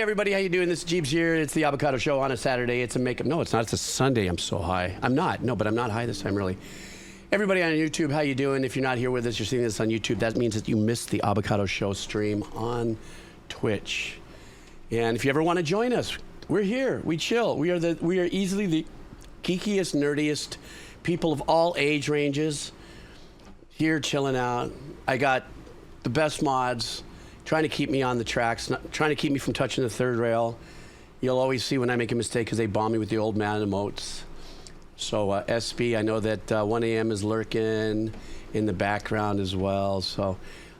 everybody, how you doing? This is Jeeves here. It's the Abbacado Show on a Saturday. It's a makeup. No, it's not. It's a Sunday. I'm so high. I'm not. No, but I'm not high this time, really. Everybody on YouTube, how you doing? If you're not here with us, you're seeing this on YouTube. That means that you missed the Abbacado Show stream on Twitch. And if you ever want to join us, we're here. We chill. We are easily the geekiest, nerdiest people of all age ranges here chilling out. I got the best mods trying to keep me on the tracks, trying to keep me from touching the third rail. You'll always see when I make a mistake because they bomb me with the old man emotes. So SB, I know that 1 a.m. is lurking in the background as well. So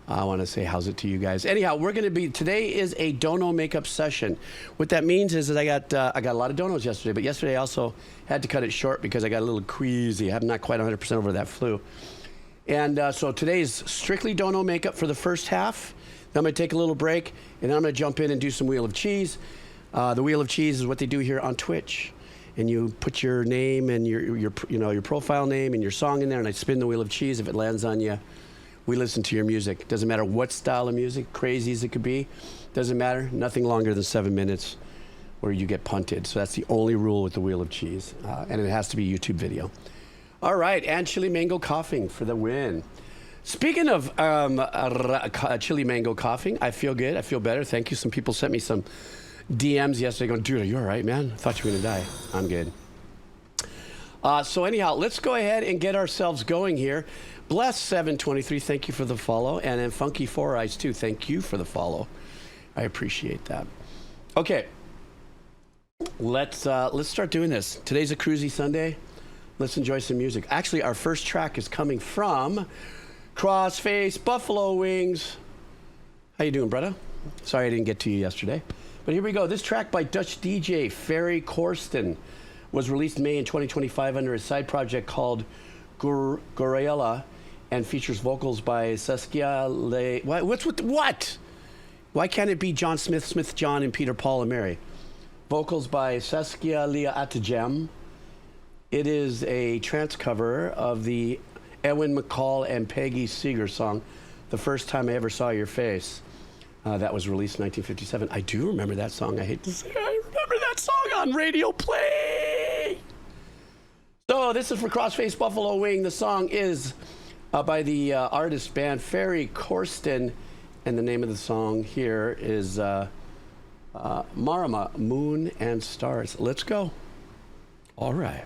I want to say how's it to you guys. Anyhow, today is a dono makeup session. What that means is that I got a lot of donos yesterday, but yesterday I also had to cut it short because I got a little queasy. I'm not quite 100% over that flu. And so today is strictly dono makeup for the first half. Then I'm going to take a little break, and then I'm going to jump in and do some Wheel of Cheese. The Wheel of Cheese is what they do here on Twitch. And you put your name and your profile name and your song in there, and I spin the Wheel of Cheese. If it lands on you, we listen to your music. Doesn't matter what style of music, crazy as it could be. Doesn't matter. Nothing longer than 7 minutes or you get punted. So that's the only rule with the Wheel of Cheese. And it has to be YouTube video. All right, and chili mango coughing for the win. Speaking of chili mango coughing, I feel good. I feel better. Thank you. Some people sent me some DMs yesterday going, dude, are you all right, man? I thought you were going to die. I'm good. So anyhow, let's go ahead and get ourselves going here. Bless723, thank you for the follow. And then Funky Four Eyes, too. Thank you for the follow. I appreciate that. Okay. Let's start doing this. Today's a cruisy Sunday. Let's enjoy some music. Actually, our first track is coming from Crossface Buffalo Wings. How you doing, brother? Sorry I didn't get to you yesterday. But here we go. This track by Dutch DJ Ferry Corsten was released May in 2025 under a side project called Gurrella and features vocals by Saskia. What? Why can't it be John Smith, Smith John, and Peter Paul and Mary? Vocals by Saskia Leah Atajem. It is a trance cover of the Edwin McCall and Peggy Seeger song, The First Time I Ever Saw Your Face. That was released in 1957. I do remember that song. I hate to say I remember that song on Radio Play. So this is for Crossface Buffalo Wing. The song is by the artist band Ferry Corsten. And the name of the song here is Marama, Moon and Stars. Let's go. All right.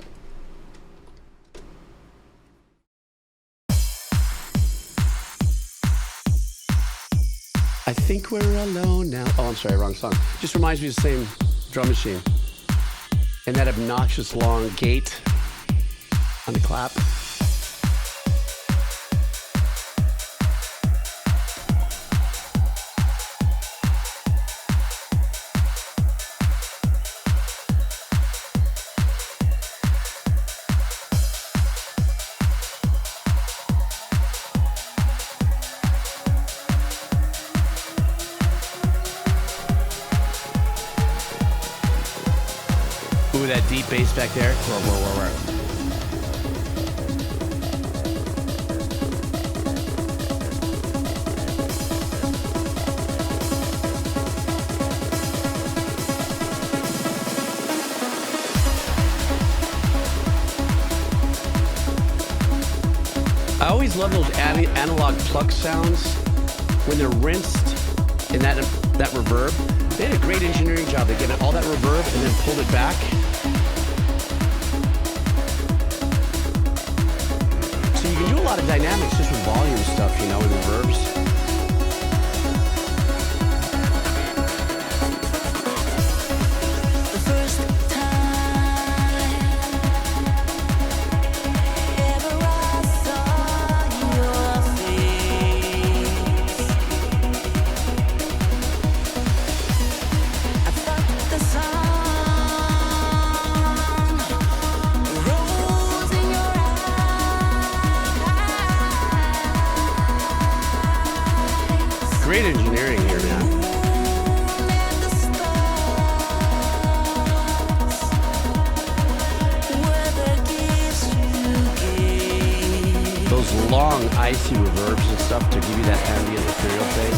I think we're alone now. Oh, I'm sorry, wrong song. Just reminds me of the same drum machine. And that obnoxious long gate on the clap. That deep bass back there. Whoa. I always love those analog pluck sounds when they're rinsed in that reverb. They did a great engineering job. They get all that reverb and then pulled it back. So you can do a lot of dynamics just with volume stuff, you know, and reverbs. Great engineering here, man. Those long, icy reverbs and stuff to give you that ambient ethereal thing.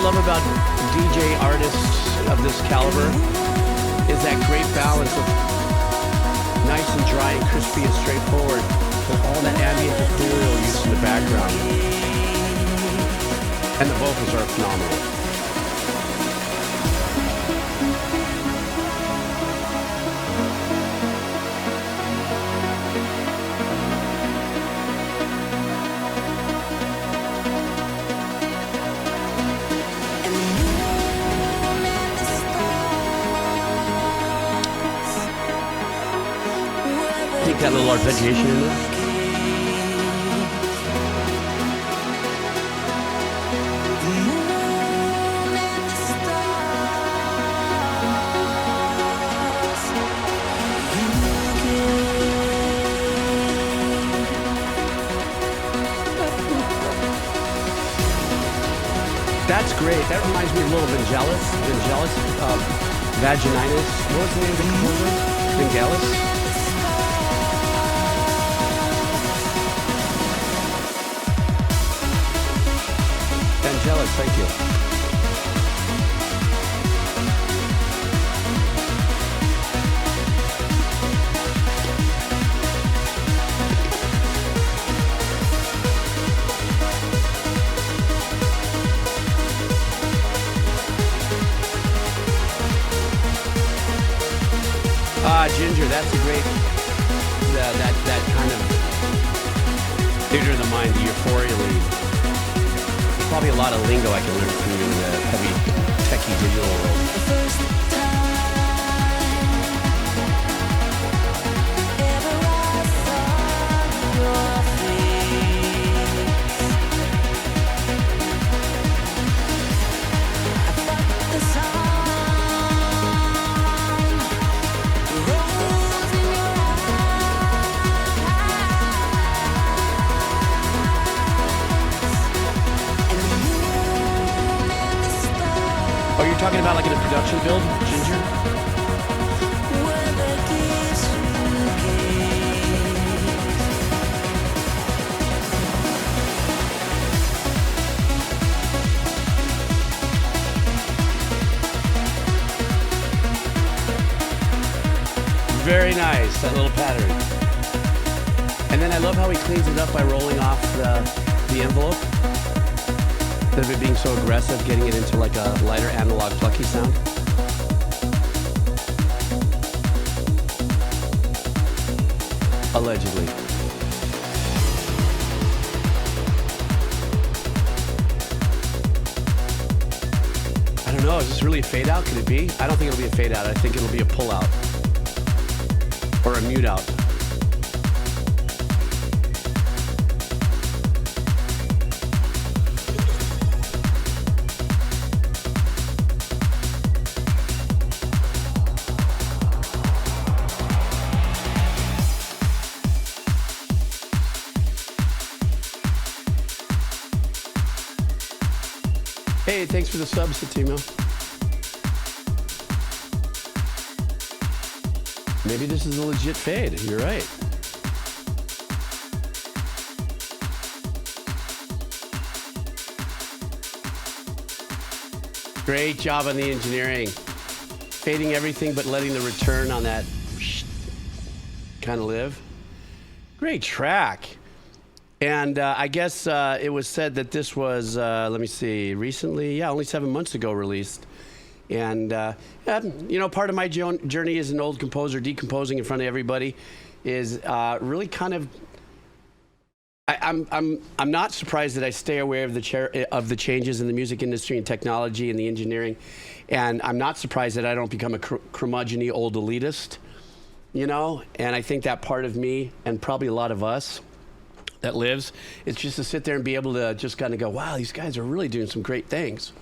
love about DJ artists of this caliber is that great balance of nice and dry and crispy and straightforward with all that ambient ethereal use in the background. And the vocals are phenomenal. That little arpeggiation in there. That's great. That reminds me a little of Vangelis, Vagininus. What was the name of the composer? Vangelis? Vangelis, thank you. Ginger, that's a great, that kind of theater of the mind, the euphoria lead. There's probably a lot of lingo I can learn from you in the heavy, techie digital world. The first time ever I saw your face, I felt the sound. Oh, you're talking about like in a production build, Ginger? Very nice, that little pattern. And then I love how he cleans it up by rolling off the envelope. Instead of it being so aggressive, getting it into like a lighter analog plucky sound. Allegedly. I don't know, is this really a fade out? Could it be? I don't think it'll be a fade out. I think it'll be a pull out. Or a mute out. Hey, thanks for the sub, Satimo. Maybe this is a legit fade. You're right. Great job on the engineering. Fading everything but letting the return on that kind of live. Great track. And I guess it was said that this was, let me see, recently, only 7 months ago released. And, you know, part of my journey as an old composer, decomposing in front of everybody, is really kind of, I'm not surprised that I stay aware of the changes in the music industry and technology and the engineering. And I'm not surprised that I don't become a curmudgeon-y old elitist, you know? And I think that part of me, and probably a lot of us, that lives, it's just to sit there and be able to just kind of go, wow, these guys are really doing some great things.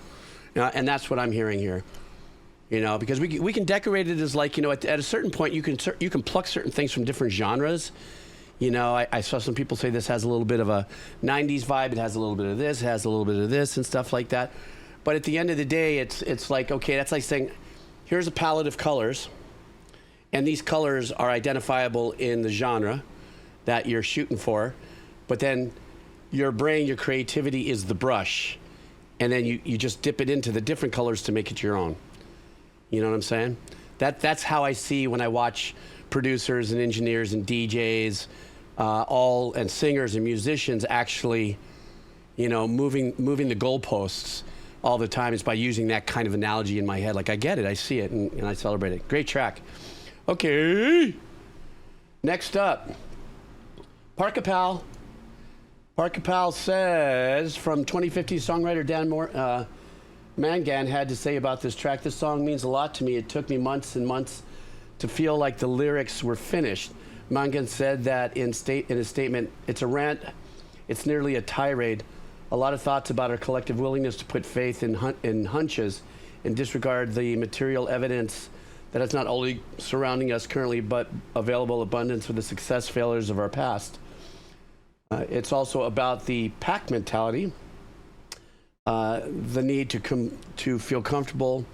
You know, and that's what I'm hearing here. You know, because we can decorate it as like, you know, at a certain point you can pluck certain things from different genres. You know, I saw some people say this has a little bit of a 90s vibe, it has a little bit of this, it has a little bit of this and stuff like that. But at the end of the day, it's like, okay, that's like saying, here's a palette of colors, and these colors are identifiable in the genre that you're shooting for. But then your brain, your creativity is the brush. and then you just dip it into the different colors to make it your own. You know what I'm saying? That's how I see when I watch producers and engineers and DJs, and singers and musicians actually, moving the goalposts all the time. Is by using that kind of analogy in my head. Like, I get it, I see it, and I celebrate it. Great track. Okay. Next up, Parkapal. Parkapal says, from 2015 songwriter Dan Mangan had to say about this track, this song means a lot to me. It took me months and months to feel like the lyrics were finished. Mangan said that in his statement, it's a rant, it's nearly a tirade. A lot of thoughts about our collective willingness to put faith in hunches and disregard the material evidence that is not only surrounding us currently, but available abundance for the success failures of our past. It's also about the pack mentality, the need to feel comfortable.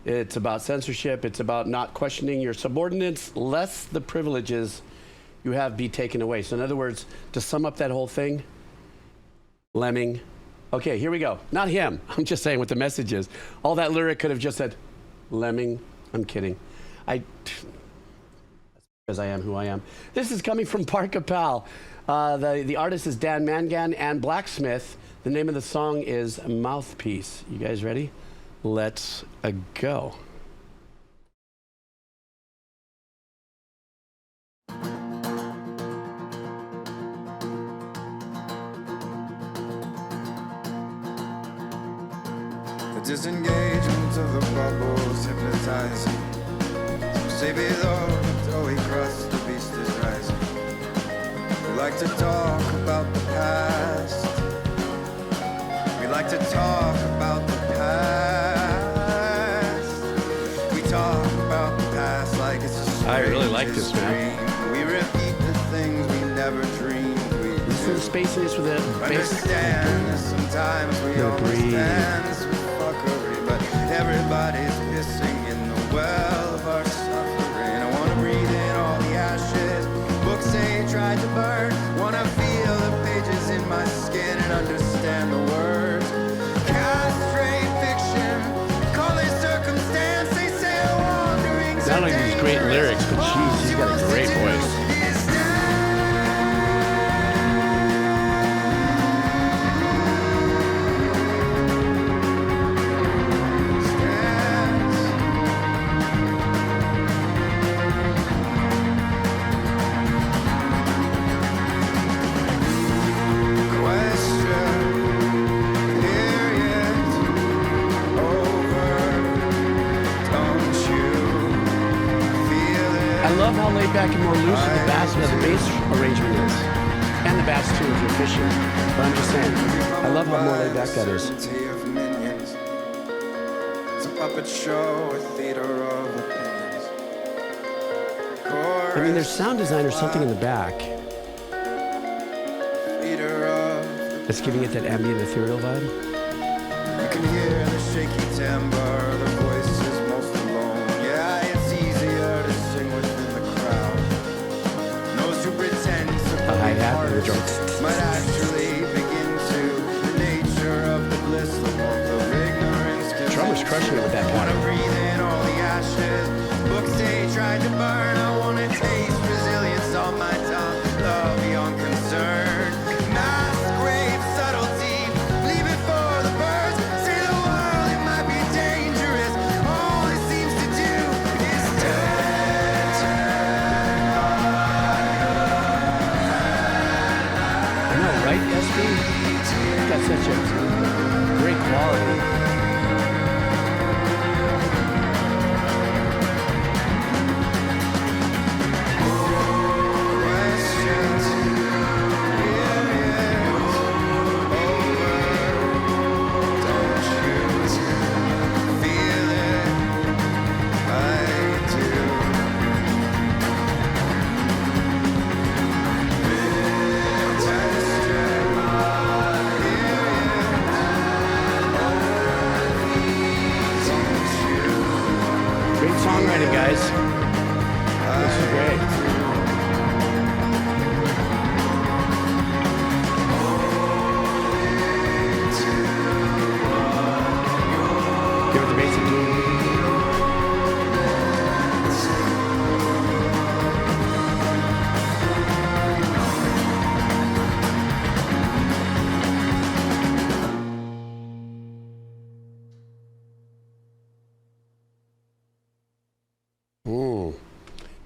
It's about censorship. It's about not questioning your subordinates, lest the privileges you have be taken away. So in other words, to sum up that whole thing, Lemming. Okay, here we go. Not him. I'm just saying what the message is. All that lyric could have just said, Lemming. I'm kidding. Because I am who I am. This is coming from Parkapal. The artist is Dan Mangan and Blacksmith. The name of the song is Mouthpiece. You guys ready? Let's go. The disengagement of the bubbles hypnotizing. Some say below the doughy crust, the beast is rising. We like to talk about the past. We like to talk about the past. We talk about the past like it's a I really like this, man. We repeat the things we never dreamed we'd do. Listen to the spaciness with the bass. Understand that sometimes we understand this fuckery, but everybody's pissing in the well of our suffering. I wanna breathe in all the ashes books they tried to burn. Wanna feel the pages in my skin and understand the words. Castrate fiction, call it circumstance. They say a wandering. Not only these great lyrics, but jeez, he's got a great voice. Back and more loose with the bass arrangement is. And the bass too if you're fishing. But I'm just saying, I love how more laid back that is. It's a puppet show, a theater of opinions. I mean, there's sound design or something in the back. That's giving it that ambient ethereal vibe. You can hear the shaky timbre, the voices most alone. Yeah, it's easier to sing within the crowd. Those who pretend to hi-hat and the drums might actually begin to the nature of the bliss, the warmth of ignorance. Drummer's crushing it with that Wanna pattern. breathe in all the ashes books they tried to burn. I wanna taste resilience on my tongue, love beyond concern. Mass grave subtlety, leave it for the birds. Say the world, it might be dangerous. All it seems to do is turn. I know, right, SB? It's got such a great quality.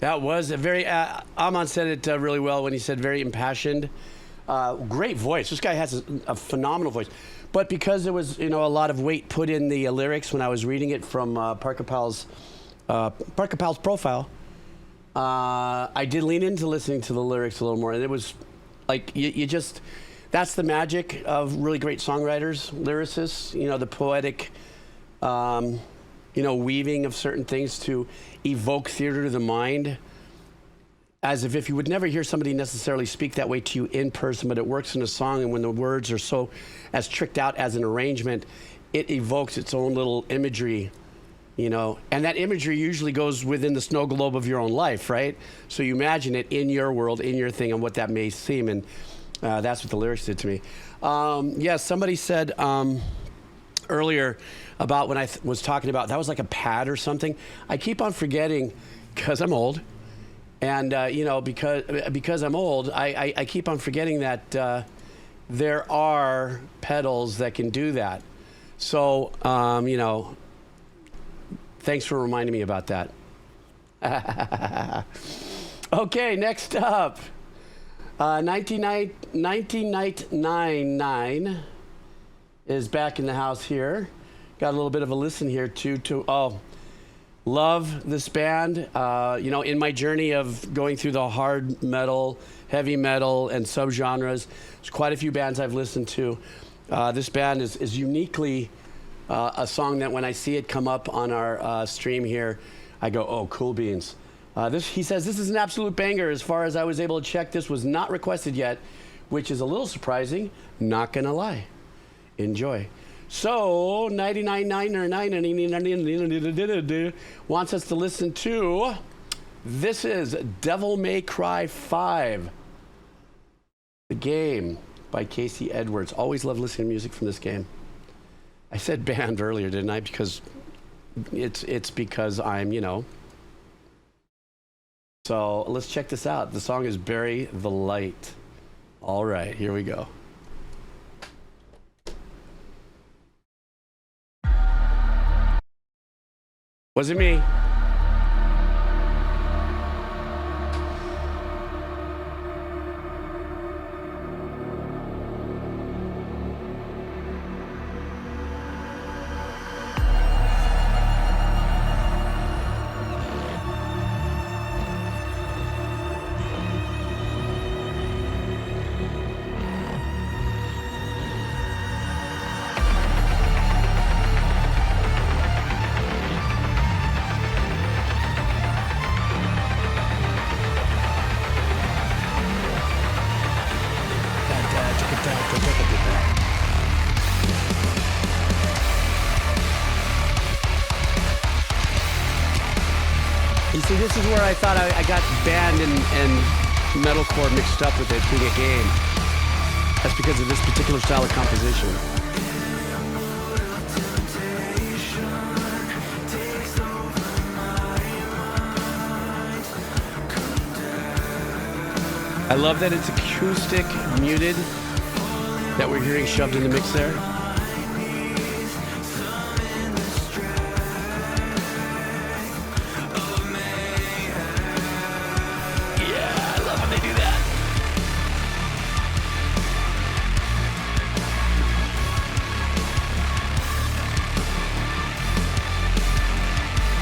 That was a very, Amon said it really well when he said very impassioned. Great voice. This guy has a phenomenal voice. But because there was, a lot of weight put in the lyrics when I was reading it from Parker Powell's profile, I did lean into listening to the lyrics a little more. And it was like, that's the magic of really great songwriters, lyricists, the poetic, weaving of certain things to evoke theater to the mind, as if you would never hear somebody necessarily speak that way to you in person, but it works in a song, and when the words are so as tricked out as an arrangement, it evokes its own little imagery, and that imagery usually goes within the snow globe of your own life, right? So you imagine it in your world, in your thing, and what that may seem, and that's what the lyrics did to me. Somebody said earlier about when I was talking about, that was like a pad or something. I keep on forgetting, because I'm old, and because I'm old, I keep on forgetting that there are pedals that can do that. So, thanks for reminding me about that. Okay, next up, 1999 is back in the house here. Got a little bit of a listen here to love this band. In my journey of going through the hard metal, heavy metal, and subgenres, there's quite a few bands I've listened to. This band is uniquely a song that when I see it come up on our stream here, I go, oh, cool beans. He says, this is an absolute banger. As far as I was able to check, this was not requested yet, which is a little surprising, not gonna lie. Enjoy. So, 99 wants us to listen to, this is Devil May Cry 5, the game by Casey Edwards. Always love listening to music from this game. I said band earlier, didn't I? Because it's because I'm, So let's check this out. The song is Bury the Light. All right, here we go. Was it me? See, this is where I thought I got band and metalcore mixed up with it being a game. That's because of this particular style of composition. I love that it's acoustic, muted, that we're hearing shoved in the mix there.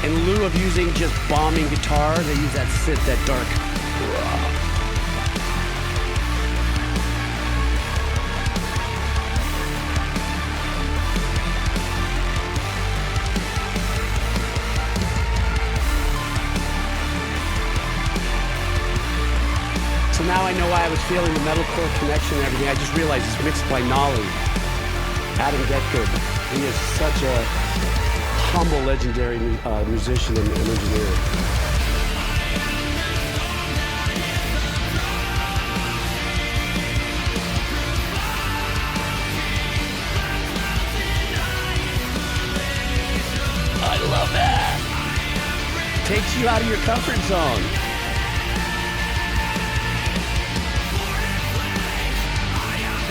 In lieu of using just bombing guitar, they use that synth, that dark. So now I know why I was feeling the metalcore connection and everything. I just realized it's mixed by Nolly, Adam Getgood. He is such a humble, legendary musician and engineer. I love that. Takes you out of your comfort zone.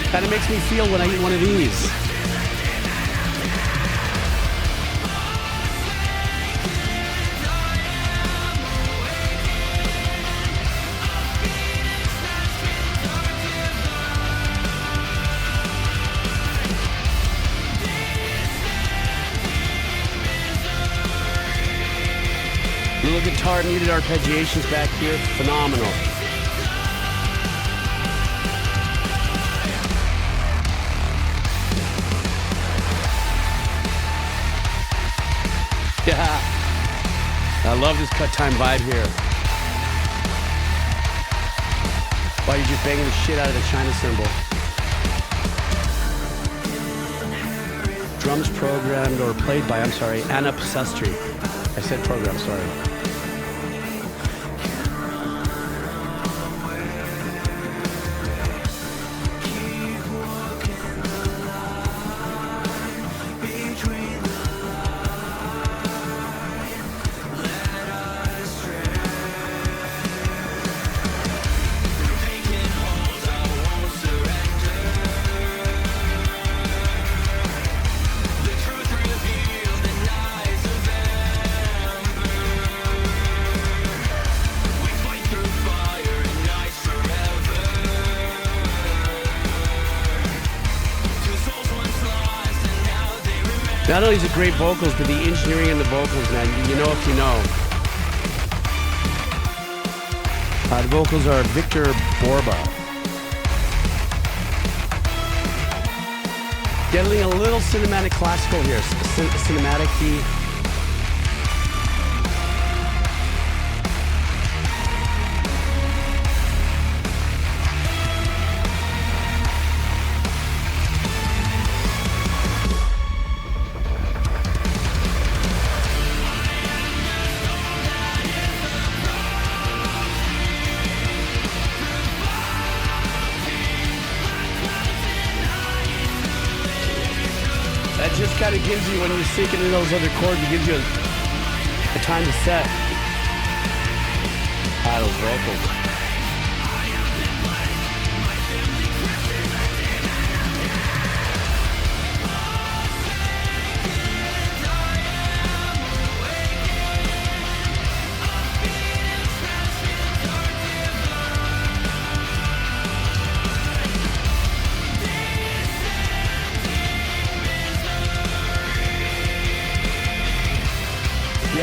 Kind of makes me feel when I eat one of these. guitar muted arpeggiations back here. Phenomenal. Yeah. I love this cut time vibe here. While you're just banging the shit out of the China cymbal. Drums programmed or played by, I'm sorry, Anna Pasestri. I said program, sorry. Not only is it great vocals, but the engineering in the vocals, man, you know if you know. The vocals are Victor Borba. Getting a little cinematic classical here, cinematic-y. Just kind of gives you, when you're sinking in those other chords, it gives you a time to set. Those vocals.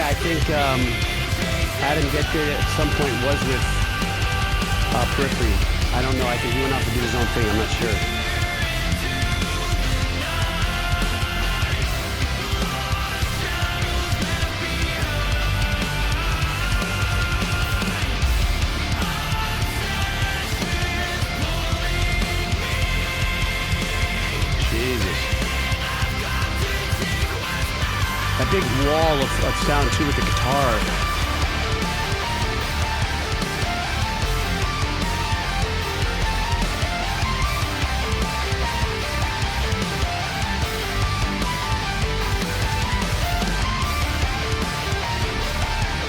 I think Adam Getgood at some point was with Periphery. I don't know. I think he went off to do his own thing. I'm not sure. That big wall of sound too with the guitar.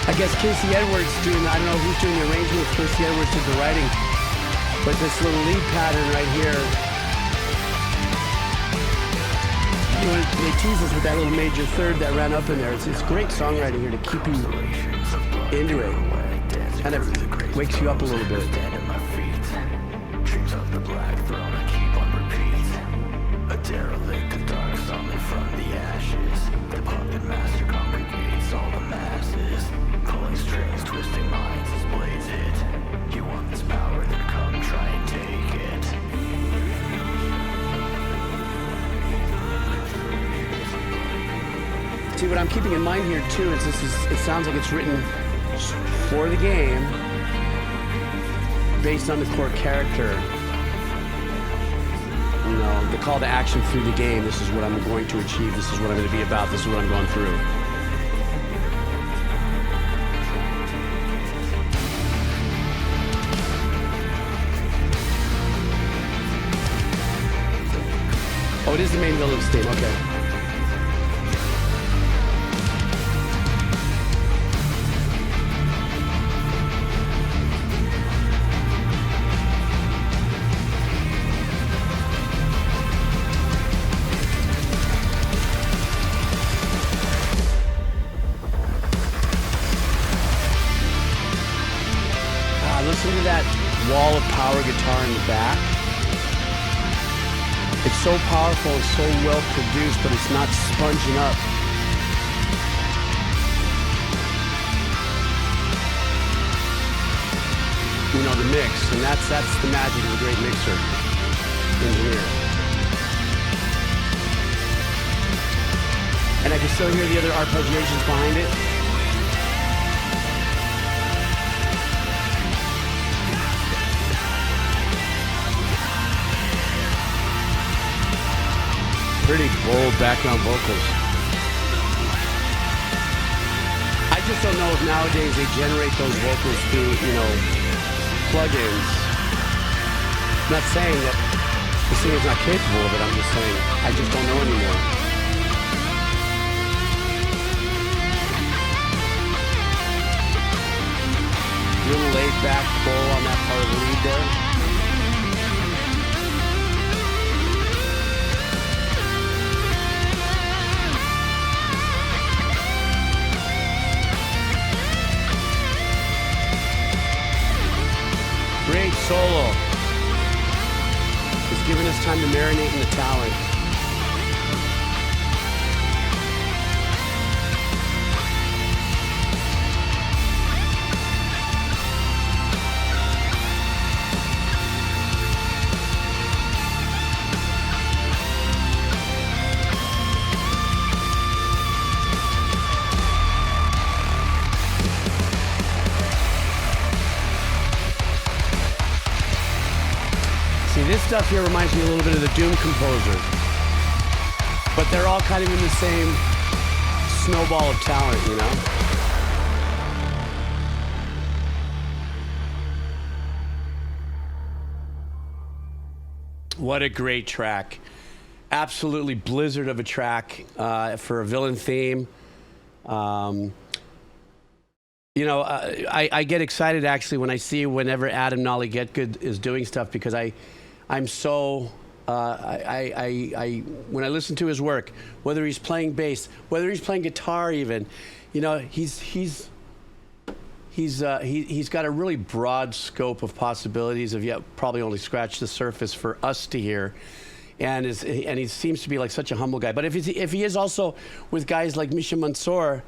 I guess Casey Edwards doing, I don't know who's doing the arrangement, Casey Edwards did the writing, but this little lead pattern right here, you know, they tease us with that little major third that ran up in there. It's great songwriting here to keep you into it. Kind of wakes you up a little bit. Dreams of the black throne I keep on repeat. A derelict of dark summoned from the ashes. The puppet master congregates all the masses. Pulling strings, twisting minds as blades hit. You want this power, then come try and take it. See, what I'm keeping in mind here too is it sounds like it's written for the game, based on the core character. You know, the call to action through the game. This is what I'm going to achieve. This is what I'm going to be about. This is what I'm going through. Oh, it is the main villain's theme. Okay. Listen to that wall of power guitar in the back. It's so powerful and so well produced, but it's not sponging up. you know, the mix, and that's the magic of a great mixer engineer. And I can still hear the other arpeggiations behind it. Pretty bold background vocals. I just don't know if nowadays they generate those vocals through, you know, plugins. I'm not saying that the singer's not capable of it, I'm just saying I just don't know anymore. Little laid back pull on that part of the lead there. Great solo. It's giving us time to marinate in the talent. This stuff here reminds me a little bit of the Doom Composer, but they're all kind of in the same snowball of talent, you know? What a great track. Absolutely blizzard of a track for a villain theme. You know, I get excited actually when I see whenever Adam Nolly Get Good is doing stuff, because I'm so, when I listen to his work, whether he's playing bass, whether he's playing guitar even, you know, he's got a really broad scope of possibilities of yet probably only scratched the surface for us to hear. And he seems to be like such a humble guy. But if he is also with guys like Misha Mansour,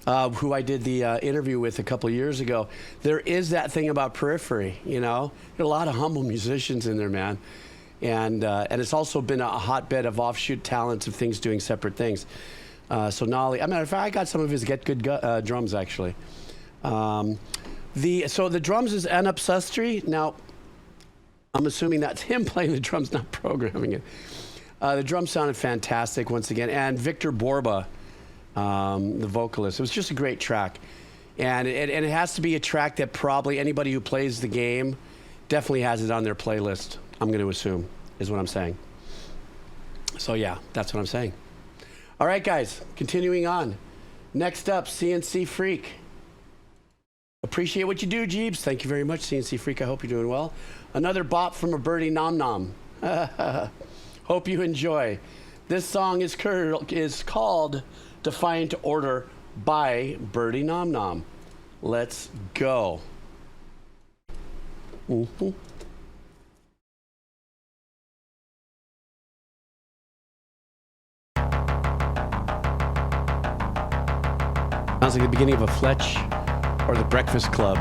who I did the interview with a couple of years ago, there is that thing about Periphery, you know? There are a lot of humble musicians in there, man. And it's also been a hotbed of offshoot talents of things doing separate things. So Nolly, I mean, I got some of his Get Good drums, actually. So the drums is Anup Sastry. Now, I'm assuming that's him playing the drums, not programming it. The drums sounded fantastic once again. And Victor Borba, the vocalist. It was just a great track. And it has to be a track that probably anybody who plays the game definitely has it on their playlist, I'm going to assume, is what I'm saying. So yeah, that's what I'm saying. All right, guys, continuing on. Next up, CNC Freak. Appreciate what you do, Jeeves. Thank you very much, CNC Freak. I hope you're doing well. Another bop from a Birdie Nom Nom. Hope you enjoy. This song is called Defiant Order by Birdie Nom Nom. Let's go. Mm-hmm. Sounds like the beginning of a Fletch or the Breakfast Club.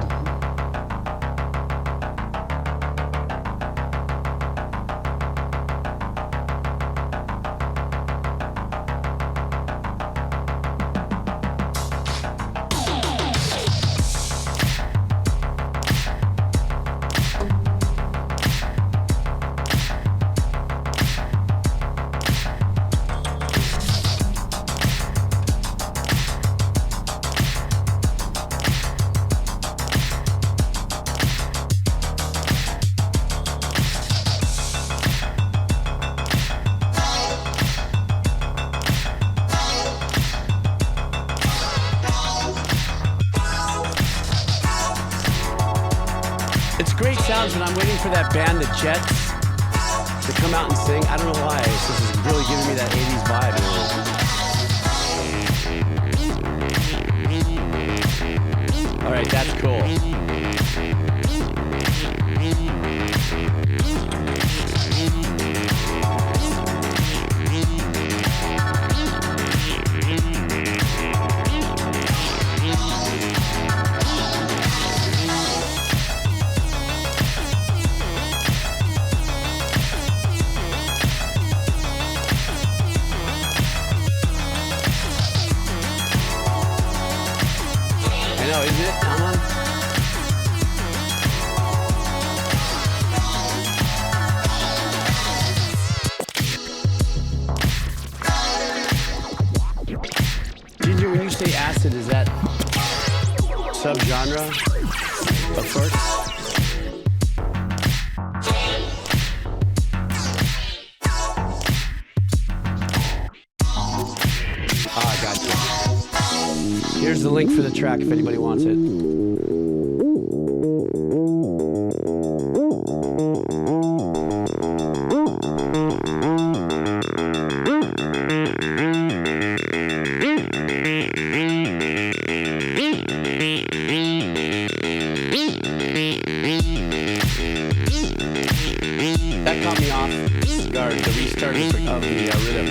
When I'm waiting for that band, the Jets, to come out and sing. I don't know why. This is really giving me that 80s vibe. All right, that's cool. acid, is that subgenre of sorts? Ah, gotcha. Here's the link for the track if anybody wants it. That caught me off guard, the restart of the rhythm.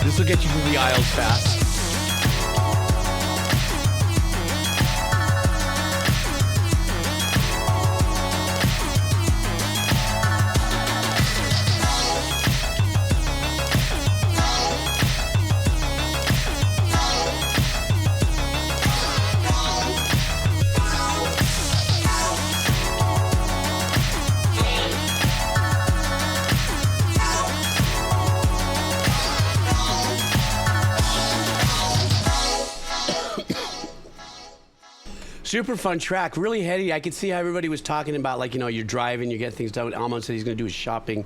This will get you through the aisles fast. Super fun track, really heady. I could see how everybody was talking about, like, you know, you're driving, you get things done. Almond said he's going to do his shopping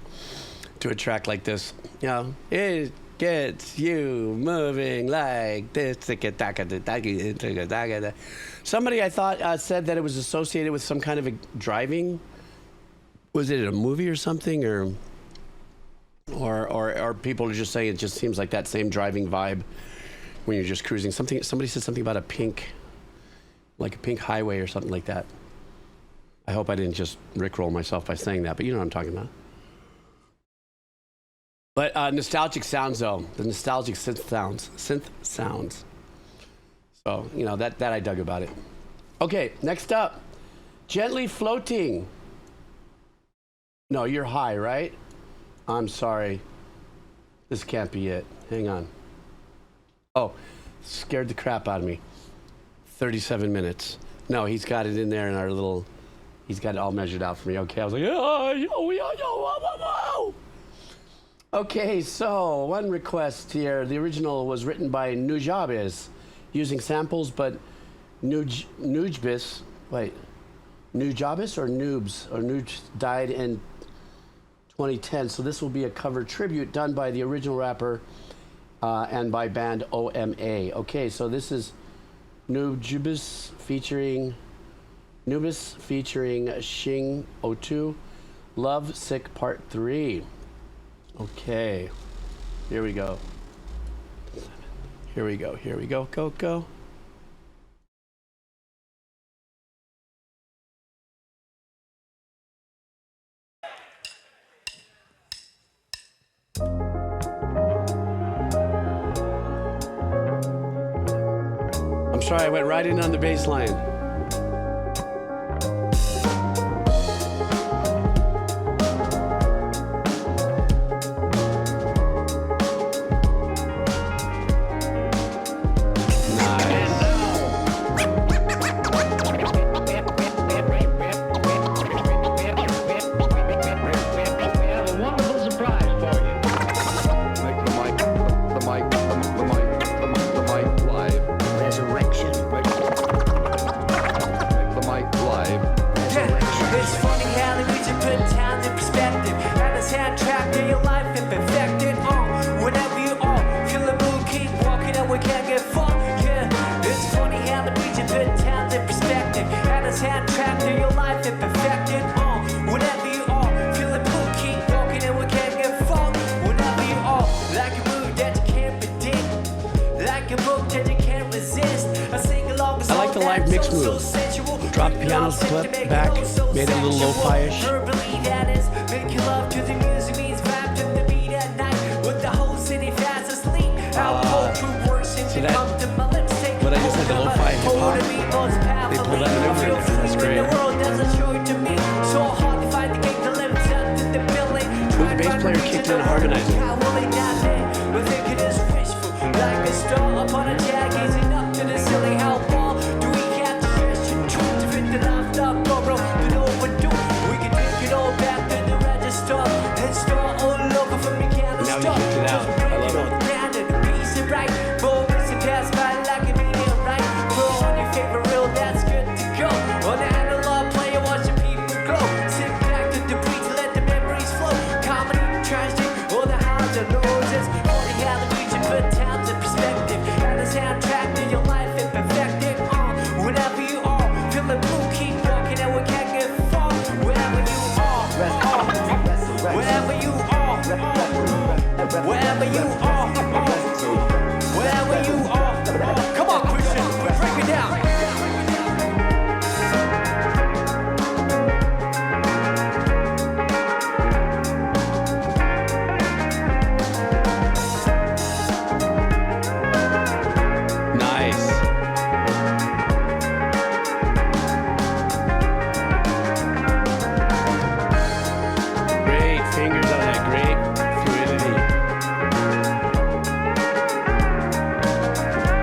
to a track like this. You know, it gets you moving like this. Somebody I thought said that it was associated with some kind of a driving. Was it a movie or something, or people are just saying it just seems like that same driving vibe when you're just cruising. Somebody said something about a pink highway or something like that. I hope I didn't just rickroll myself by saying that, but you know what I'm talking about. But nostalgic sounds, though. The nostalgic synth sounds. So, you know, that I dug about it. Okay, next up. Gently Floating. No, you're high, right? I'm sorry. This can't be it. Hang on. Oh, scared the crap out of me. 37 minutes. No, he's got it in there in our little, he's got it all measured out for me. Okay, I was like, yo. Okay, so one request here. The original was written by Nujabes using samples, but Nujabes or Noobs died in 2010. So this will be a cover tribute done by the original rapper and by band OMA. Okay, so this is Nujabes featuring Shing O2, Love Sick Part 3. Okay, here we go. Go. I'm sorry, I went right in on the bass line. Drop the piano clip back, made it a little lo-fi-ish. and then harmonizing. Like a star upon a jag, gazing up to the ceiling. How far do we have to stretch and try to fit the life up, bro? Then overdo. We can take it all back to the register and start all over from mechanical stuff. Now you kicked it out. I love it. Down to the piece of right. Moments and pass by like a medium right. Throw on your favorite reel, that's good to go. On the analog player, watch the people glow. Sit back to the beat to let the memories flow. Comedy, tragedy, all the highs and lows. It's only how the region put times in perspective. And the soundtrack to your life and perfect it. Whenever you are, feeling blue, keep walking and we can't get far. Wherever you are, wherever you are, wherever you are, wherever you are. Come on, Christian, break it down. Nice. Great fingers on that, great fluidity.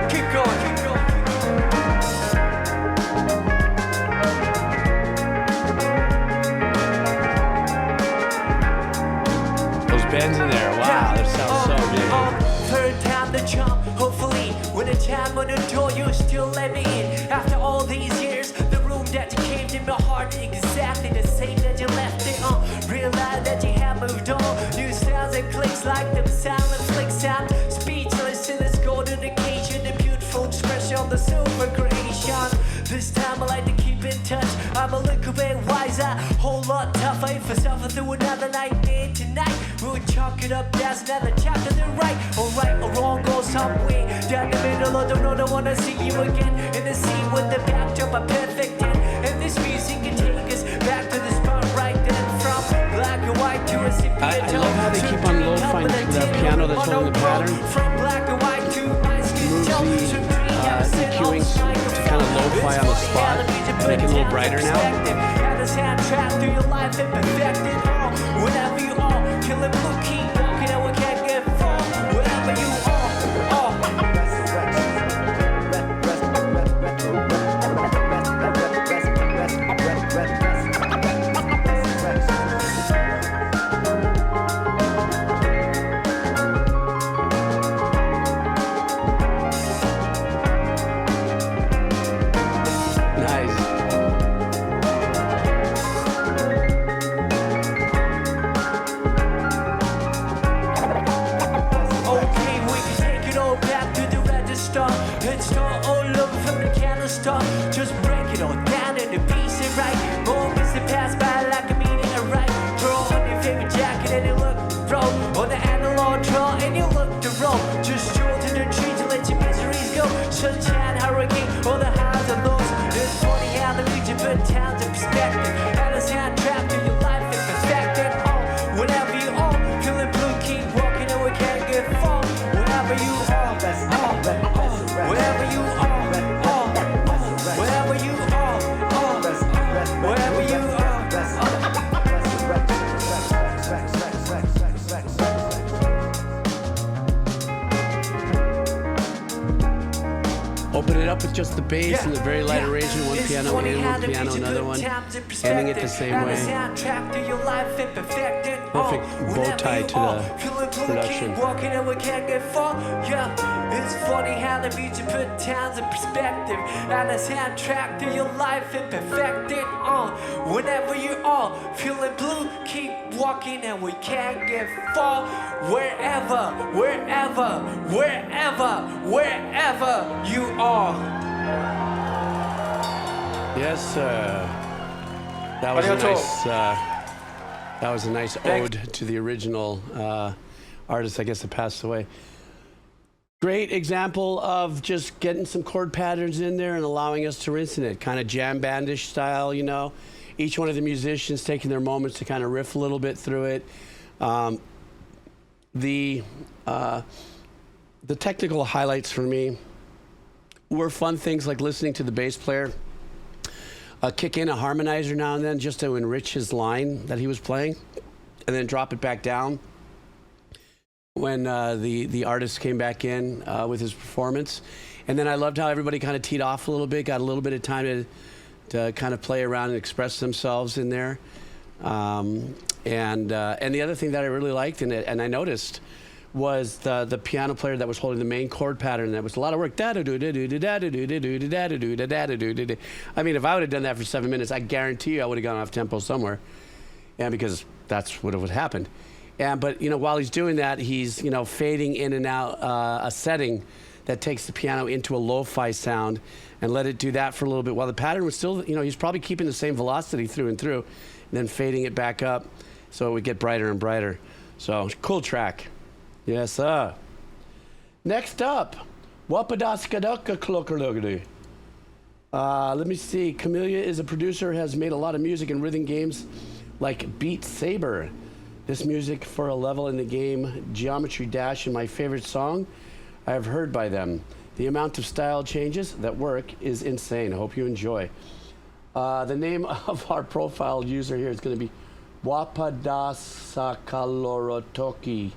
Keep going, keep going. Those bends in there, wow, that sounds so good. Third time the jump, hopefully. When the time on the door, you still let me in. After all these years, the room that you came to my heart exactly the same that you left it on. Realize that you have moved on. New sounds and clicks like them silent flicks out. Speechless in this golden occasion, the beautiful expression of the silver creation. This time I like to keep in touch. I'm a little bit wiser, whole lot tougher. If I suffer through another nightmare tonight, we'll chalk it up, that's another chapter to write. Or right or wrong, go somewhere down the middle of the road. I wanna see you again in the scene with the backdrop a perfect ten. And this music can take us back to the spot right then. From black and white to a sepia I tone. love how they keep on lo-fi the piano that's holding the pattern. From black and white to my skin tone. Moves the EQing to kind of lo-fi on the spot, make it a little brighter now. And the soundtrack through your life and perfect it all. Whenever you are, killing blue, keep walking and we can't get far. Wherever you are, Nice. okay, we can take it all back to the register and start all over from the canister. Just break it all down in the pieces, right? Moments that pass by like a meteorite. Throw on your favorite jacket and you look throw on the analog draw and you look to roll. Just stroll to the trees and let your miseries go. Sunshine, hurricane, all the highs and lows. It's funny how the region put towns in perspective. And the soundtrack to your life and perfect it all. Whenever you are, feeling blue, keep walking and we can't get far. Wherever you are, wherever you are, wherever you are, wherever you are. Open it up with just the bass and the very light arrangement, one piano in, one piano another one, ending it the same way. Perfect bow tie to the production. Walking and we can't get far. Yeah, it's funny how the music put towns in perspective. And the soundtrack to your life and perfect it. Whenever you are feeling blue, keep walking and we can't get far. Wherever, wherever, wherever, wherever you are. Yes, sir. That was a nice. That was a nice ode to the original artist, I guess, that passed away. Great example of just getting some chord patterns in there and allowing us to rinse in it, kind of jam bandish style, you know. Each one of the musicians taking their moments to kind of riff a little bit through it. The technical highlights for me were fun things like listening to the bass player kick in a harmonizer now and then just to enrich his line that he was playing, and then drop it back down. when the artist came back in with his performance. And then I loved how everybody kind of teed off a little bit, got a little bit of time to kind of play around and express themselves in there. And the other thing that I really liked and I noticed was the piano player that was holding the main chord pattern. That was a lot of work. I mean, if I would have done that for 7 minutes, I guarantee you I would have gone off tempo somewhere. And because that's what would happen. But while he's doing that, he's fading in and out a setting that takes the piano into a lo-fi sound, and let it do that for a little bit while the pattern was still, he's probably keeping the same velocity through and through, and then fading it back up so it would get brighter and brighter. So cool track. Yes, sir. Next up, Wapadaskadaka Klokalugadu. Let me see. Camellia is a producer, has made a lot of music and rhythm games like Beat Saber. This music for a level in the game Geometry Dash, and my favorite song I have heard by them. The amount of style changes that work is insane. I hope you enjoy. The name of our profile user here is going to be Wapadasakalorotoki.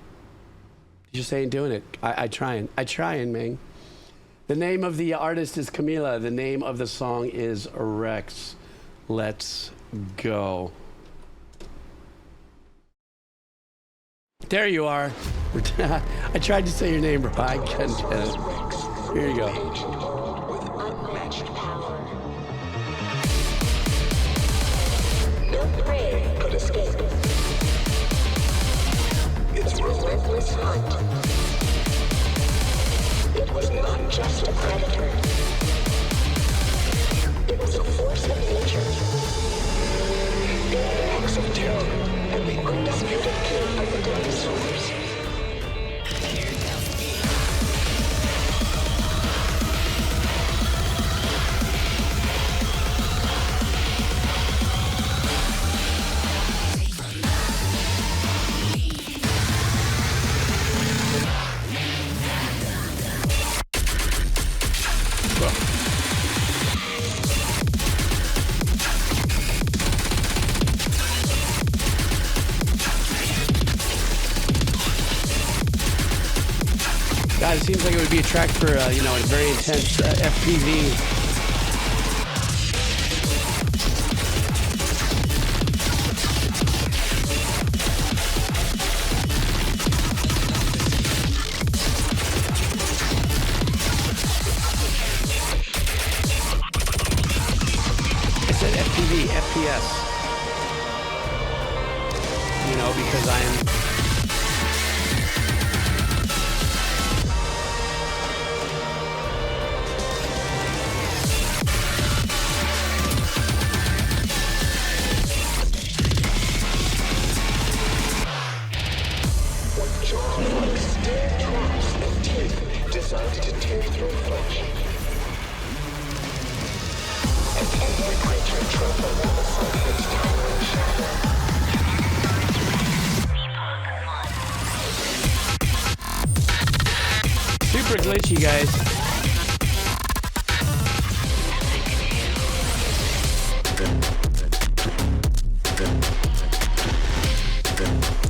Just saying, doing it. I trying, man. The name of the artist is Camila. The name of the song is Rex. Let's go. There you are. I tried to say your name, bro. I couldn't get it. Here you go. With unmatched power. No prey could escape. Its relentless hunt. It was not just a predator. It was a force of nature. The axe of terror and the undisputed king of the dinosaurs. God, it seems like it would be a track for, a very intense FPV. I said FPV, FPS. Because I am... Super glitchy, guys.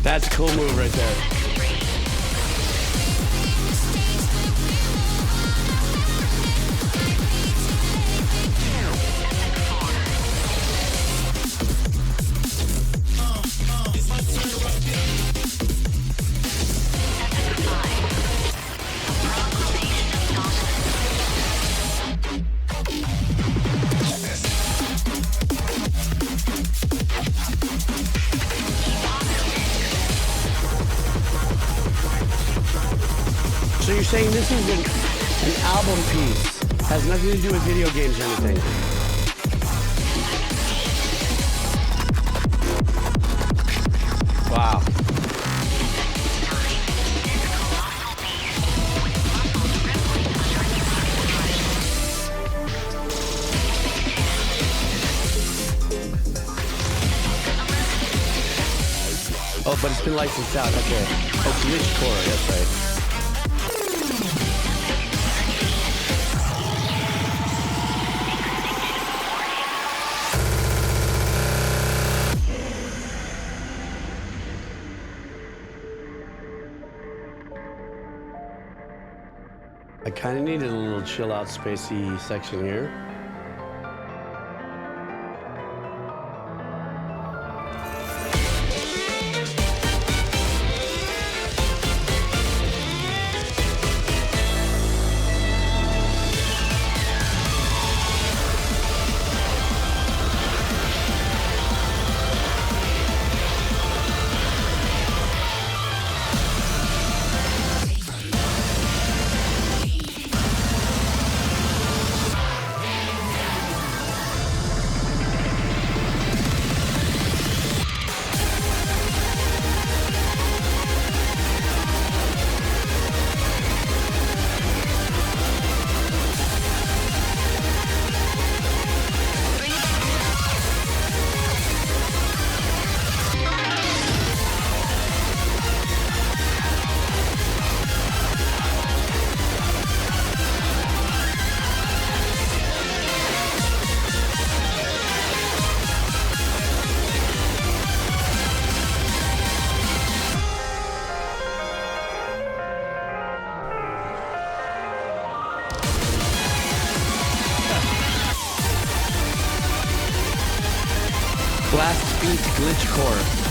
That's a cool move right there. So you're saying this is an album piece, has nothing to do with video games or anything? Wow. Oh, but it's been licensed out, okay. Oh, glitch core, that's right. I kind of needed a little chill out spacey section here. Blacksmith glitch core.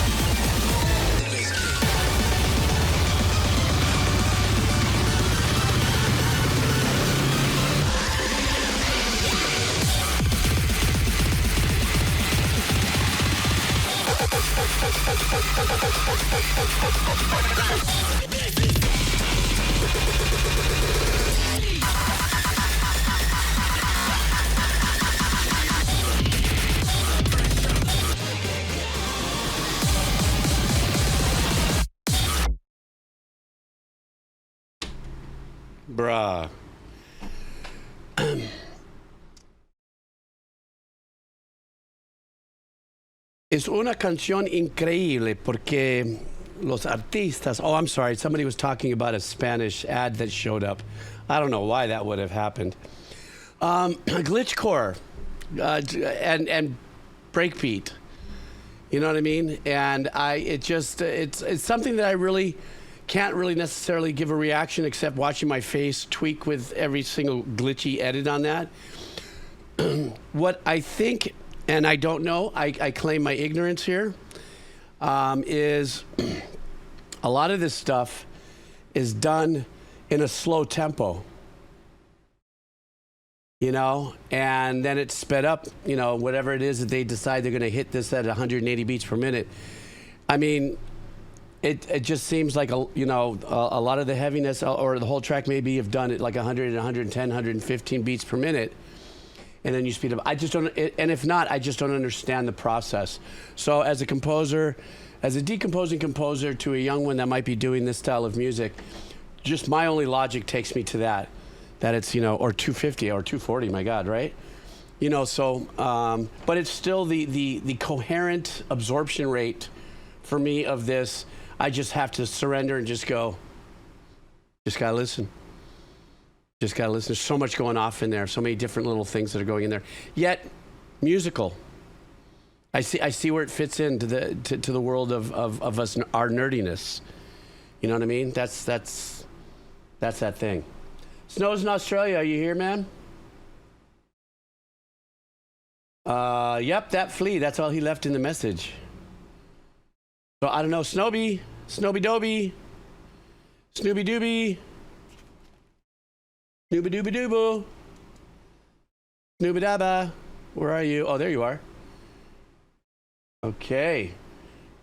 Bruh. Es una canción increíble porque los artistas... Oh, I'm sorry. Somebody was talking about a Spanish ad that showed up. I don't know why that would have happened. Glitchcore and breakbeat. You know what I mean? And it's something that I really can't really necessarily give a reaction except watching my face tweak with every single glitchy edit on that. What I think, and I don't know, I claim my ignorance here, is a lot of this stuff is done in a slow tempo, you know, and then it's sped up, you know, whatever it is that they decide they're going to hit this at 180 beats per minute. I mean, it just seems like, a lot of the heaviness or the whole track maybe have done it like 100, 110, 115 beats per minute. And then you speed up. I just don't, and if not, I just don't understand the process. So as a composer, as a decomposing composer to a young one that might be doing this style of music, just my only logic takes me to that it's, you know, or 250 or 240, my God, right? You know, so, but it's still the coherent absorption rate for me of this. I just have to surrender and just go, just gotta listen. Just gotta listen. There's so much going off in there, so many different little things that are going in there. Yet, musical. I see where it fits into the world of us, our nerdiness. You know what I mean? That's that thing. Snow's in Australia. Are you here, man? Yep, that Flea. That's all he left in the message. So I don't know, Snowby Doby, Snooby Dooby, Snooby Dooby Doobo, Snooby Dabba. Where are you? Oh, there you are. Okay.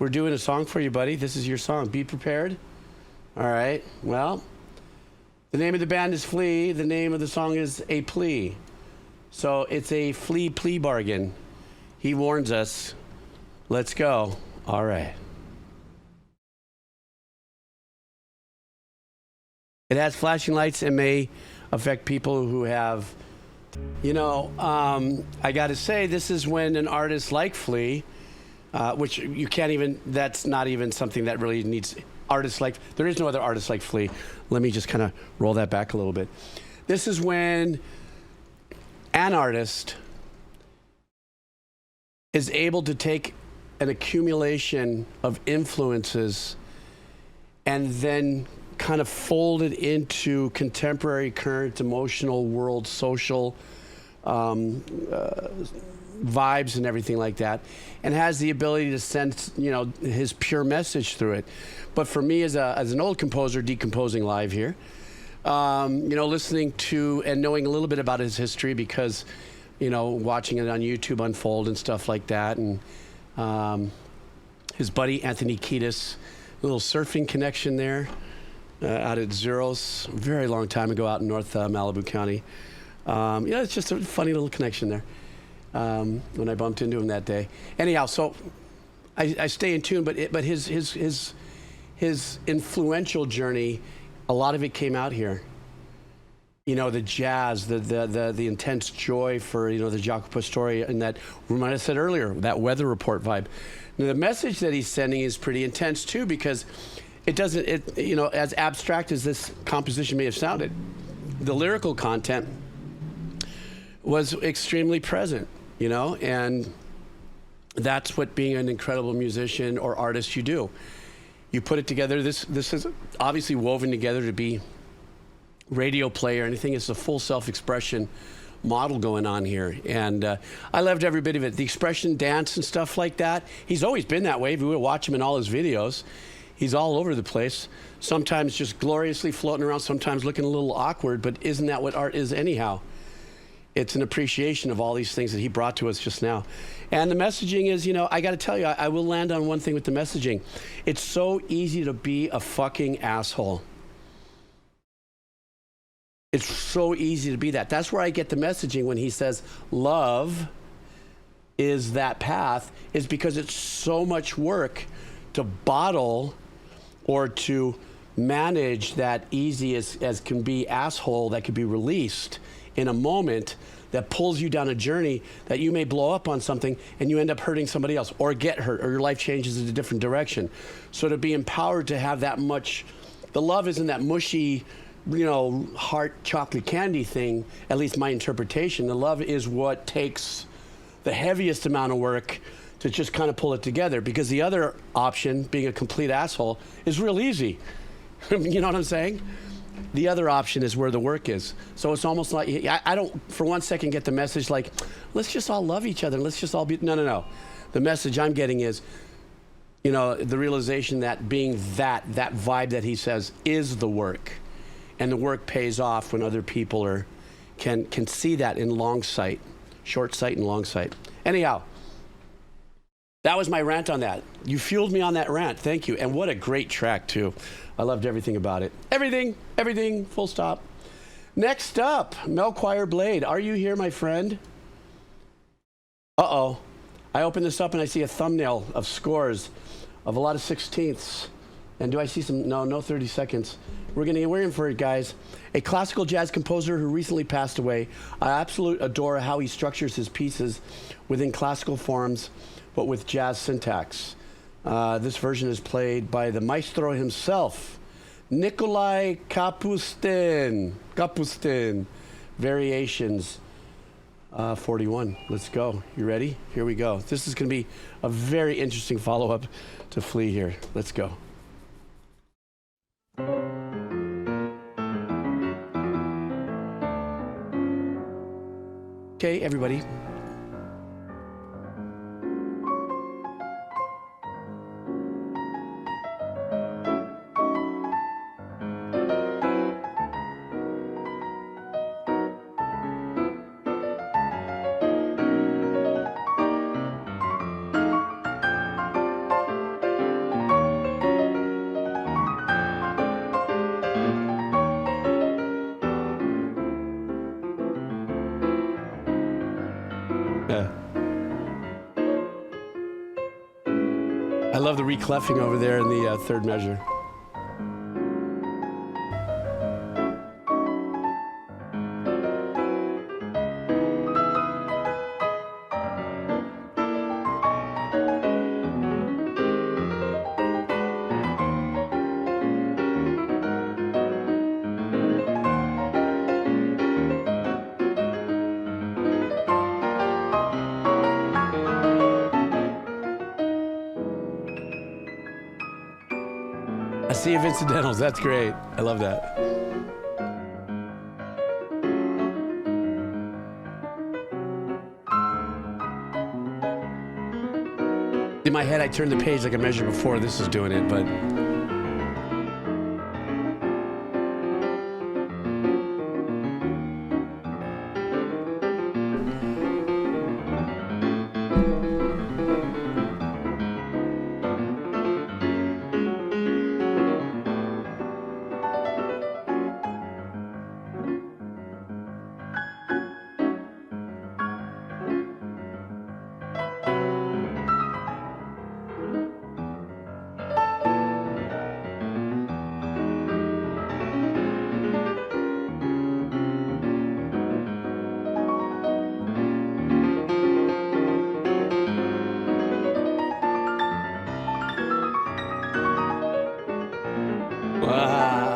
We're doing a song for you, buddy. This is your song. Be prepared. All right. Well, the name of the band is Flea. The name of the song is A Plea. So it's a Flea plea bargain. He warns us. Let's go. All right. It has flashing lights and may affect people who have, you know, I got to say, this is when an artist like Flea, which you can't even, that's not even something that really needs artists like, there is no other artist like Flea. Let me just kind of roll that back a little bit. This is when an artist is able to take an accumulation of influences and then kind of folded into contemporary, current, emotional world, social vibes and everything like that, and has the ability to send, you know, his pure message through it. But for me, as an old composer, decomposing live here, you know, listening to and knowing a little bit about his history because, you know, watching it on YouTube unfold and stuff like that, and his buddy Anthony Kiedis, a little surfing connection there out at Zeros, a very long time ago out in North Malibu County. Yeah, it's just a funny little connection there when I bumped into him that day. Anyhow, so I stay in tune, but his influential journey, a lot of it came out here. You know, the jazz, the intense joy for, you know, the Jacopo story, and that, what I said earlier, that weather report vibe. Now, the message that he's sending is pretty intense too, because it doesn't, you know, as abstract as this composition may have sounded, the lyrical content was extremely present, you know, and that's what being an incredible musician or artist you do. You put it together. This is obviously woven together to be radio play or anything. It's a full self-expression model going on here, and I loved every bit of it. The expression, dance, and stuff like that. He's always been that way. If you would watch him in all his videos, he's all over the place. Sometimes just gloriously floating around, sometimes looking a little awkward, but isn't that what art is anyhow? It's an appreciation of all these things that he brought to us just now. And the messaging is, you know, I got to tell you, I will land on one thing with the messaging. It's so easy to be a fucking asshole. It's so easy to be that. That's where I get the messaging when he says love is that path, is because it's so much work to bottle or to manage that easy as can be asshole that could be released in a moment that pulls you down a journey that you may blow up on something and you end up hurting somebody else or get hurt or your life changes in a different direction. So to be empowered to have that much, the love isn't that mushy, you know, heart chocolate candy thing, at least my interpretation. The love is what takes the heaviest amount of work to just kind of pull it together, because the other option, being a complete asshole, is real easy. You know what I'm saying? The other option is where the work is. So it's almost like, I don't for one second get the message like, let's just all love each other. Let's just all be, no. The message I'm getting is, you know, the realization that being that vibe that he says is the work. And the work pays off when other people can see that in long sight, short sight and long sight. Anyhow, that was my rant on that. You fueled me on that rant. Thank you. And what a great track, too. I loved everything about it. Everything, full stop. Next up, Melchior Blade. Are you here, my friend? Uh-oh. I open this up and I see a thumbnail of scores of a lot of 16ths. And do I see some? No 30 seconds. We're in for it, guys. A classical jazz composer who recently passed away. I absolutely adore how he structures his pieces within classical forms, but with jazz syntax. This version is played by the maestro himself, Nikolai Kapustin. Variations 41. Let's go. You ready? Here we go. This is going to be a very interesting follow-up to Flea here. Let's go. Okay, everybody. I love the recleffing over there in the third measure. A sea of incidentals. That's great. I love that. In my head, I turned the page like I measured before. This is doing it, but. Wow.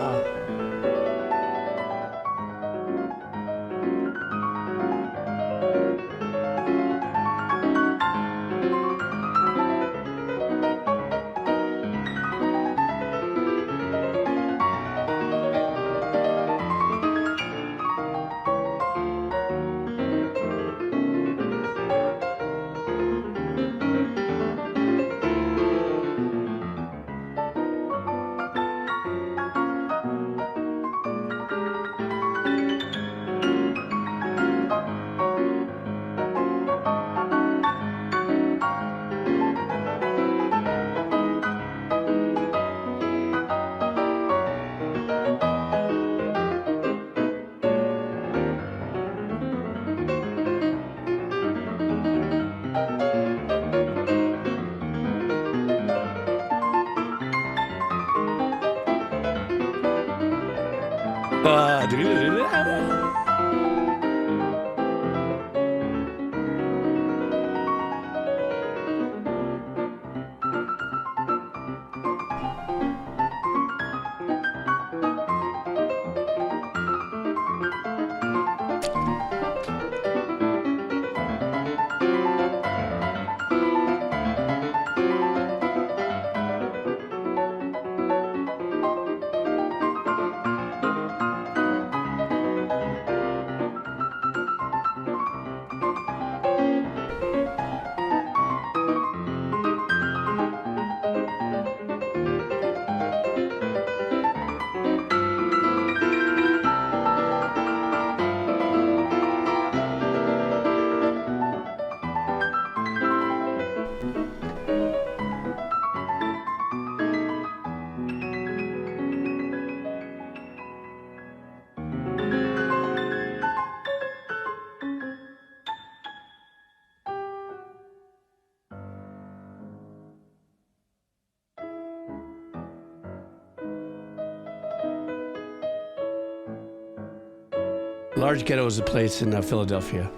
Large Ghetto is a place in Philadelphia.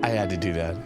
I had to do that.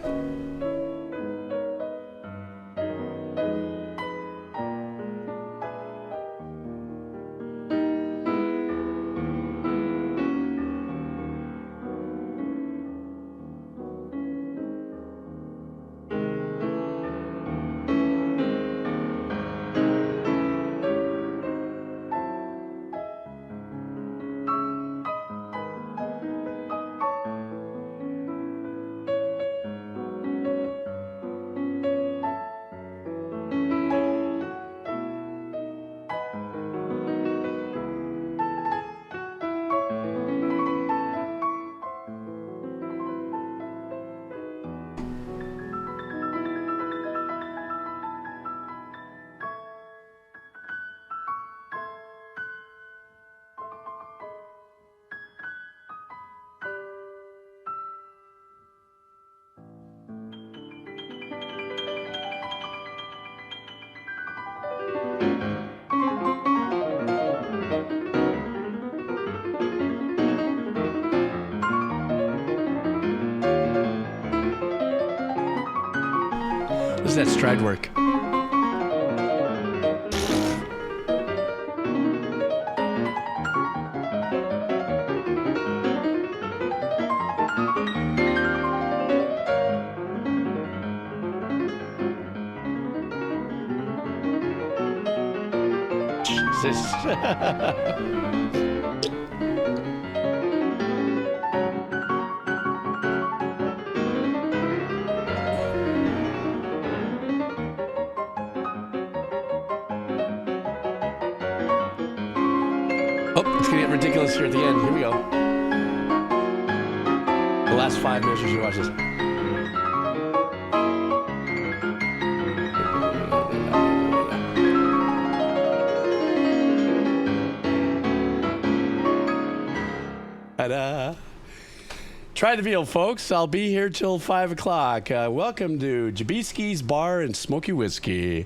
This is that stride work. Jesus. Oh, it's gonna get ridiculous here at the end. Here we go. The last 5 minutes you should watch this. Ta-da. Try the veal, folks. I'll be here till 5 o'clock. Welcome to Jabiski's Bar and Smoky Whiskey.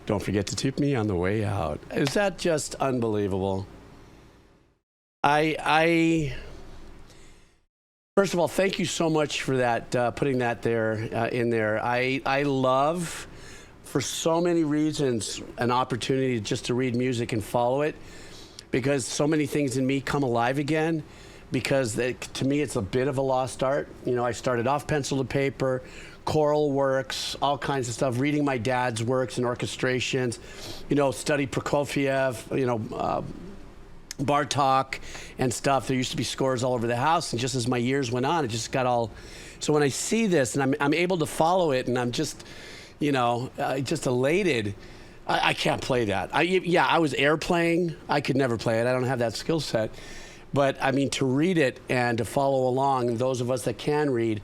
Don't forget to tip me on the way out. Is that just unbelievable? First of all, thank you so much for that, putting that there in there. I love, for so many reasons, an opportunity just to read music and follow it, because so many things in me come alive again, because to me it's a bit of a lost art. You know, I started off pencil to paper, choral works, all kinds of stuff, reading my dad's works and orchestrations, you know, studied Prokofiev, you know, Bartok and stuff. There used to be scores all over the house, and just as my years went on, it just got all. So when I see this and I'm able to follow it, and I'm just, you know, just elated. I can't play that. I was air playing. I could never play it. I don't have that skill set. But I mean, to read it and to follow along, and those of us that can read,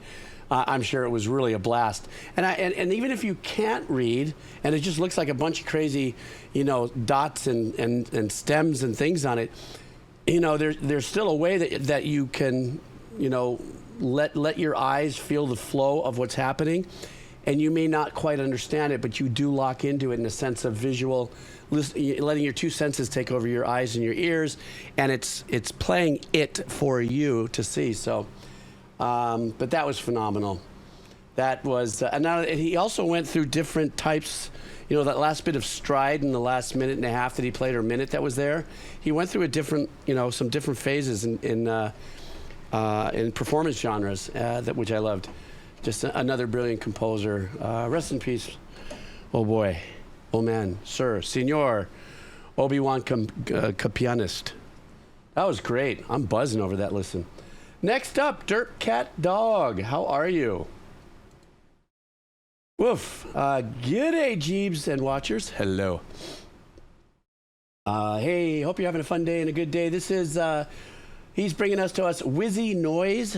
I'm sure it was really a blast. And even if you can't read, and it just looks like a bunch of crazy, you know, dots and stems and things on it, you know, there's still a way that you can, you know, let your eyes feel the flow of what's happening. And you may not quite understand it, but you do lock into it in a sense of visual, letting your 2 senses take over your eyes and your ears, and it's playing it for you to see. So. But that was phenomenal. That was, and he also went through different types, you know, that last bit of stride in the last minute and a half that he played, or minute that was there. He went through a different, you know, some different phases in performance genres, which I loved. Just another brilliant composer. Rest in peace. Oh boy, oh man, Sir, Senor, Obi-Wan Capianist. That was great. I'm buzzing over that listen. Next up, Dirt Cat Dog. How are you? Woof. G'day, Jeebs and watchers. Hello. Hey, hope you're having a fun day and a good day. This is, he's bringing us Wizzy Noise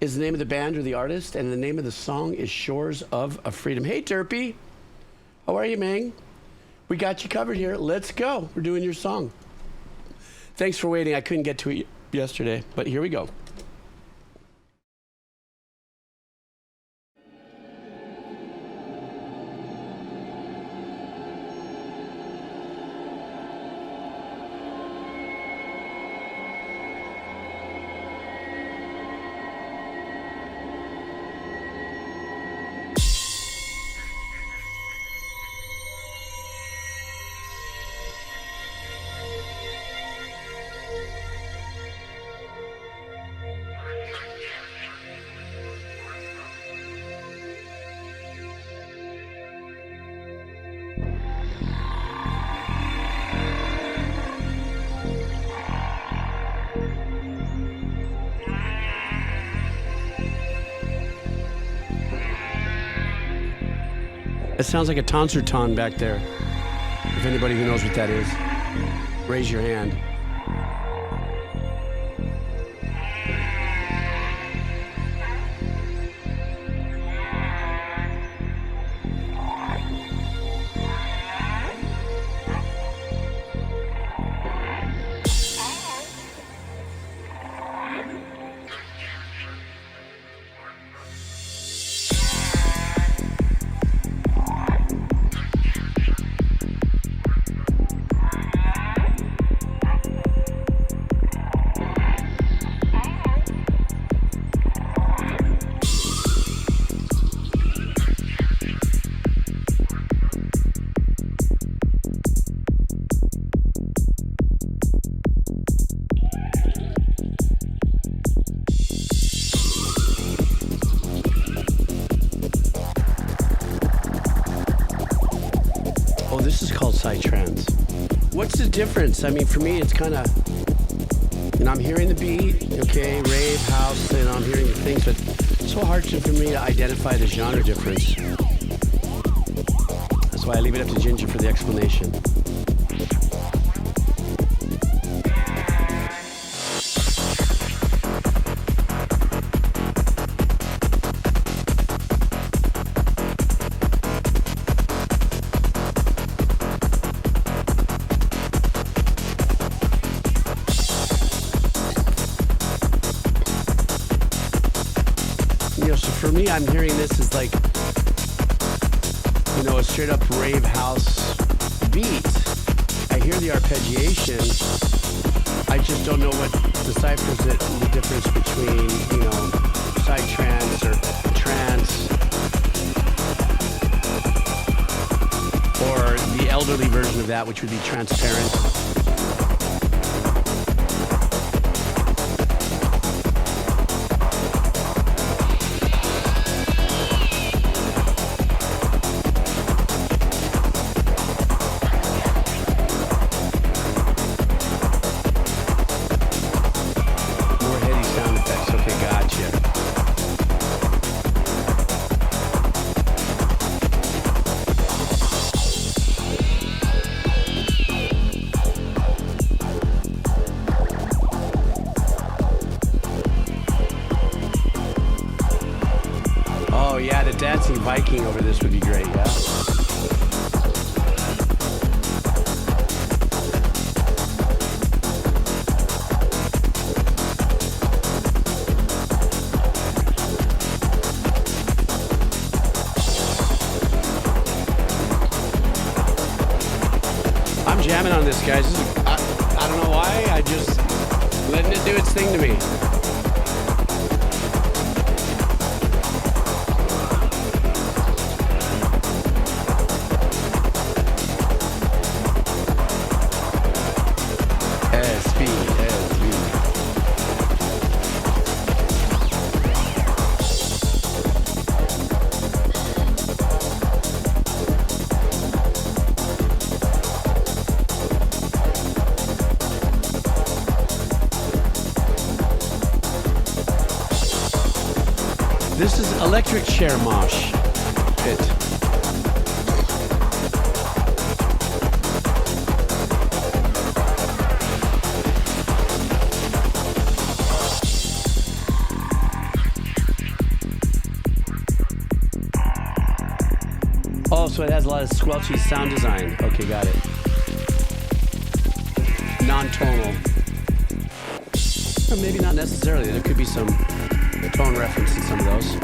is the name of the band or the artist, and the name of the song is Shores of Freedom. Hey, Derpy. How are you, man? We got you covered here. Let's go. We're doing your song. Thanks for waiting. I couldn't get to it yesterday, but here we go. It sounds like a tonsurton back there. If anybody who knows what that is, raise your hand. This is called psytrance. What's the difference? I mean, for me, it's kind of, I'm hearing the beat, okay, rave, house, I'm hearing the things, but it's so hard for me to identify the genre difference. That's why I leave it up to Ginger for the explanation. For me, I'm hearing this as like, a straight up rave house beat. I hear the arpeggiation. I just don't know what deciphers it, the difference between, side trance or trance or the elderly version of that, which would be transparent. Dancing Viking over this would be great, yeah. I'm jamming on this, guys. I don't know why. I just letting it do its thing to me. This is Electric Chair Mosh Pit. Oh, so it has a lot of squelchy sound design. Okay, got it. Non-tonal. Or maybe not necessarily. There could be some tone reference in some of those.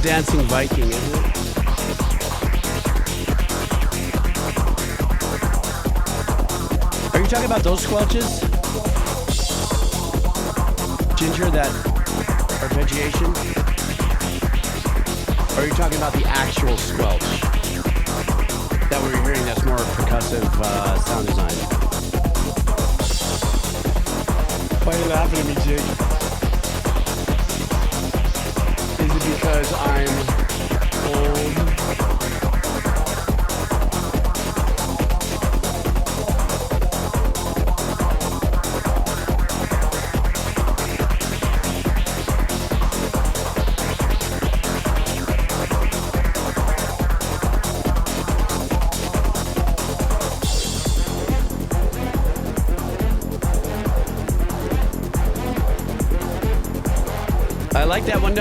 Dancing Viking, isn't it? Are you talking about those squelches? Ginger, that arpeggiation? Or are you talking about the actual squelch that we're hearing that's more percussive sound design? Why are you laughing at me, Jig? Because I'm old. I like that one.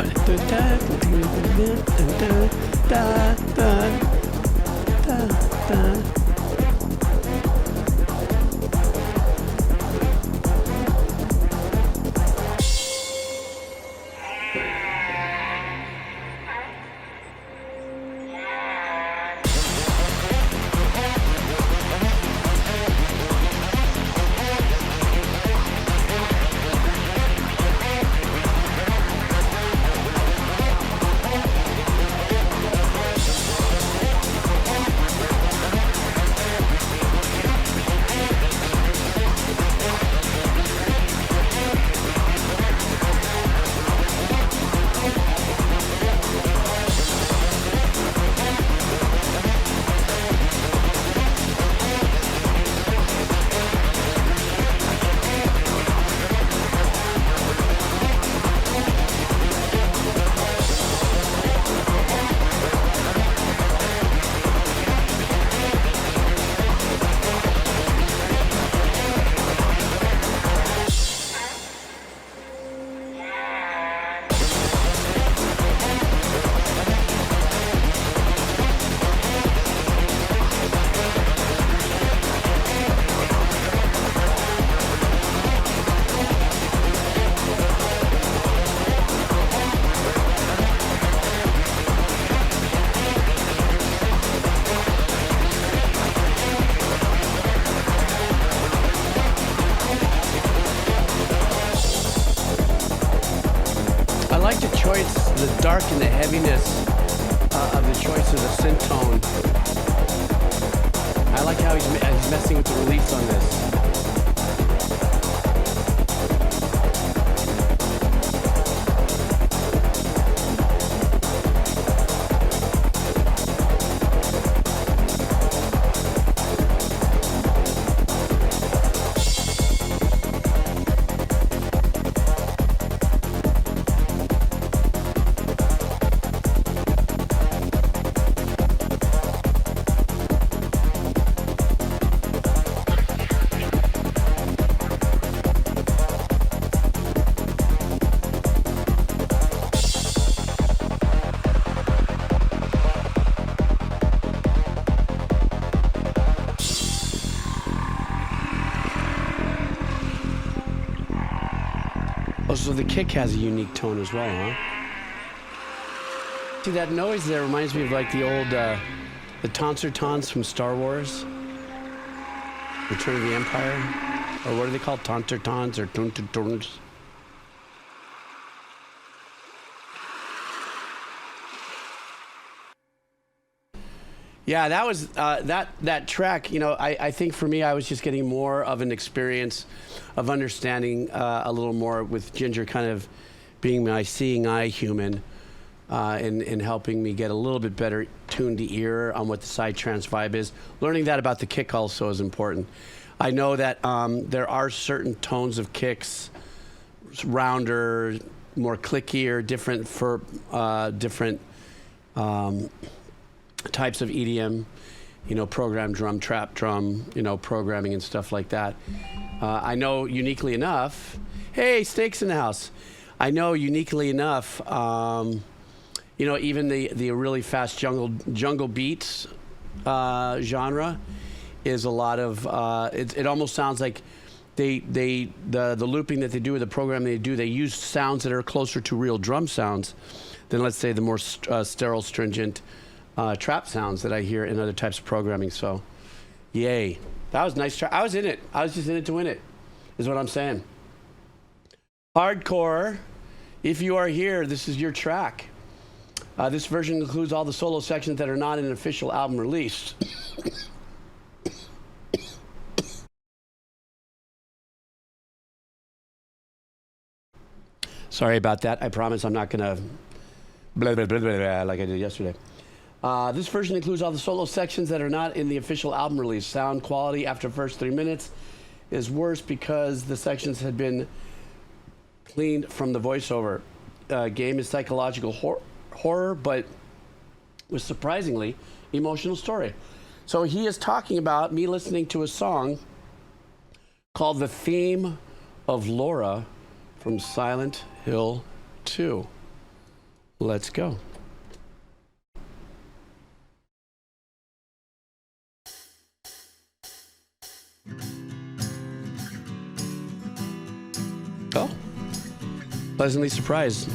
choice, the dark and the heaviness of the choice of the synth tone. I like how he's messing with the release on this. So the kick has a unique tone as well, huh? See, that noise there reminds me of like the old, the taunts from Star Wars. Return of the Empire. Or what are they called? Taunts or tuntons? Yeah, that was, that track, you know, I think for me, I was just getting more of an experience of understanding a little more with Ginger kind of being my seeing eye human and helping me get a little bit better tuned to ear on what the side trance vibe is. Learning that about the kick also is important. I know that there are certain tones of kicks, rounder, more clickier, different for different types of EDM, you know, programmed drum, trap drum, you know, programming and stuff like that. I know uniquely enough, hey, Snake's in the house. I know uniquely enough, you know, even the really fast jungle beats genre is a lot of, it almost sounds like the looping that they do, the program they do, they use sounds that are closer to real drum sounds than, let's say, the more sterile, stringent trap sounds that I hear in other types of programming. So, yay. That was nice. I was in it. I was just in it to win it, is what I'm saying. Hardcore, if you are here, this is your track. This version includes all the solo sections that are not in an official album release. Sorry about that. I promise I'm not going to blah, blah, blah, blah, blah, like I did yesterday. This version includes all the solo sections that are not in the official album release. Sound quality after the first 3 minutes is worse because the sections had been cleaned from the voiceover. Game is psychological horror, but with surprisingly emotional story. So he is talking about me listening to a song called The Theme of Laura from Silent Hill 2. Let's go. Oh, pleasantly surprised.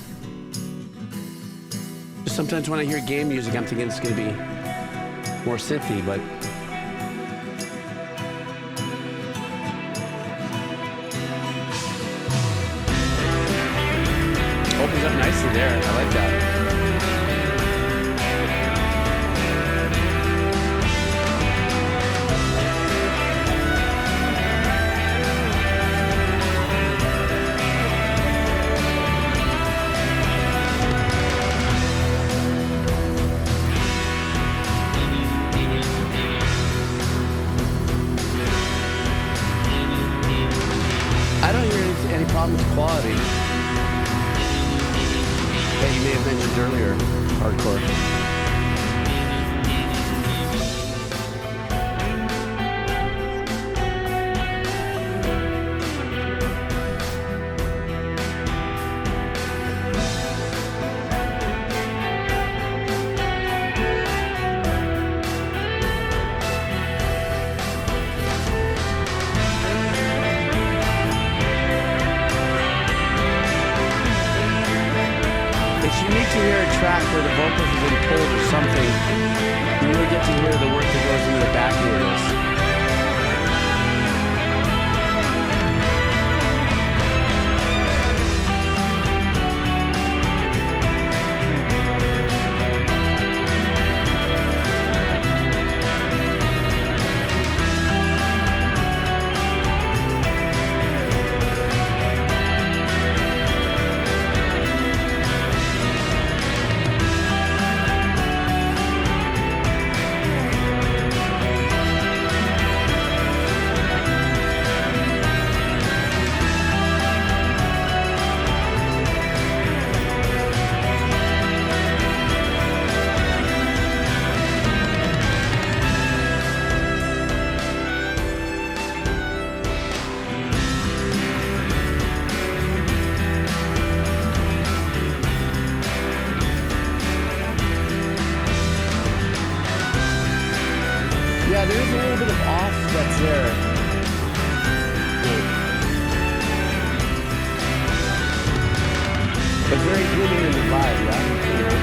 Just sometimes when I hear game music, I'm thinking it's going to be more synthy, but opens up nicely there. I like that. Quality that you may have mentioned earlier, hardcore. Where the vocals have been pulled or something, you really get to hear the work that goes into the backing of this. But very human in the vibe, yeah? You know?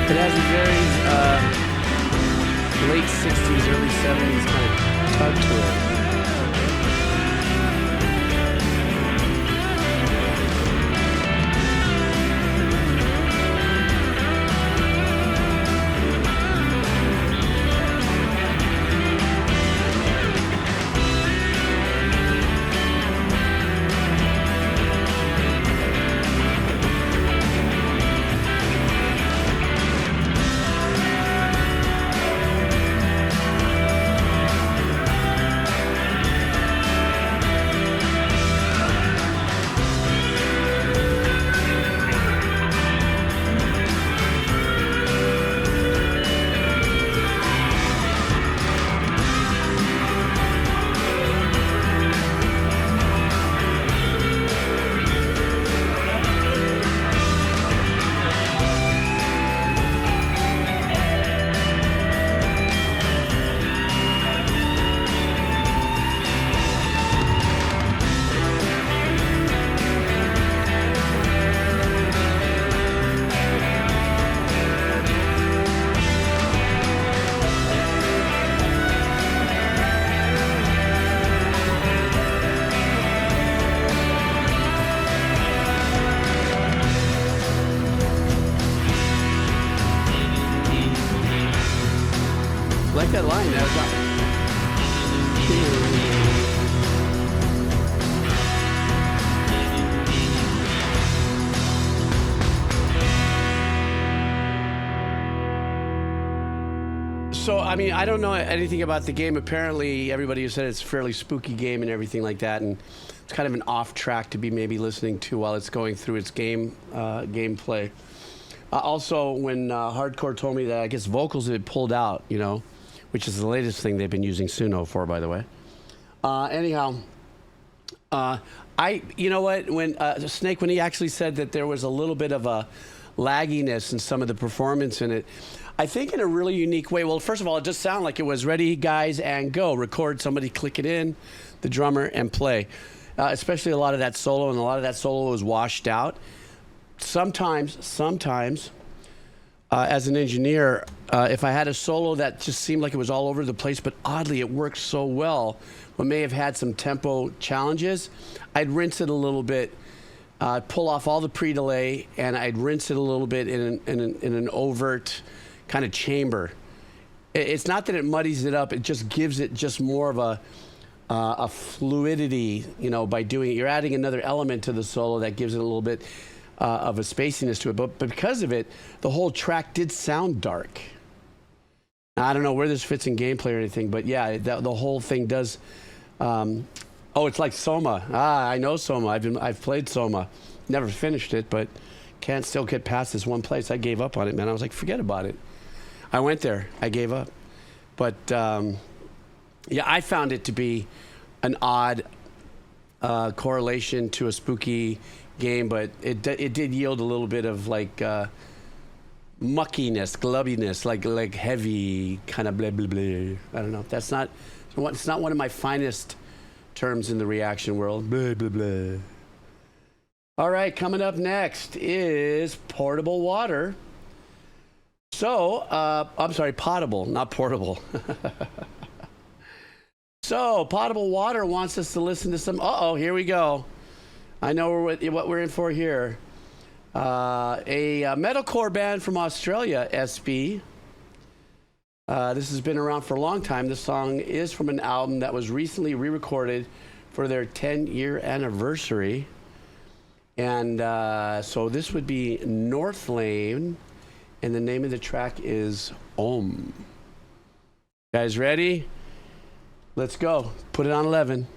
It has a very late 60s, early 70s kind of tug to it. Like that line, that was So, I mean, I don't know anything about the game. Apparently, everybody has said it's a fairly spooky game and everything like that, and it's kind of an off track to be maybe listening to while it's going through its gameplay. Also, when Hardcore told me that I guess vocals had pulled out, you know, which is the latest thing they've been using Suno for, by the way. Anyhow, you know what, when Snake, when he actually said that there was a little bit of a lagginess in some of the performance in it, I think in a really unique way. Well, first of all, it just sounded like it was ready, guys, and go. Record, somebody click it in, the drummer, and play. Especially a lot of that solo, and a lot of that solo was washed out. Sometimes, as an engineer, if I had a solo that just seemed like it was all over the place, but oddly it worked so well, but may have had some tempo challenges, I'd rinse it a little bit, pull off all the pre-delay, and I'd rinse it a little bit in an overt kind of chamber. It's not that it muddies it up, it just gives it just more of a fluidity, you know, by doing it. You're adding another element to the solo that gives it a little bit of a spaciness to it, but because of it, the whole track did sound dark. Now, I don't know where this fits in gameplay or anything, but yeah, the whole thing does. Oh, it's like Soma. I know Soma. I've played Soma, never finished it, but can't still get past this one place. I gave up on it, man. I was like, forget about it. I went there. I gave up, but yeah, I found it to be an odd correlation to a spooky game, but it did yield a little bit of like muckiness, glubbiness, like heavy kind of blah blah blah. I don't know. It's not one of my finest terms in the reaction world. Blah blah blah. All right, coming up next is portable water. So, I'm sorry, potable, not portable. So, potable water wants us to listen to some. Here we go. I know what we're in for here. A metalcore band from Australia, SB. This has been around for a long time. This song is from an album that was recently re-recorded for their 10-year anniversary. And so this would be Northlane, and the name of the track is Om. Guys ready? Let's go. Put it on 11.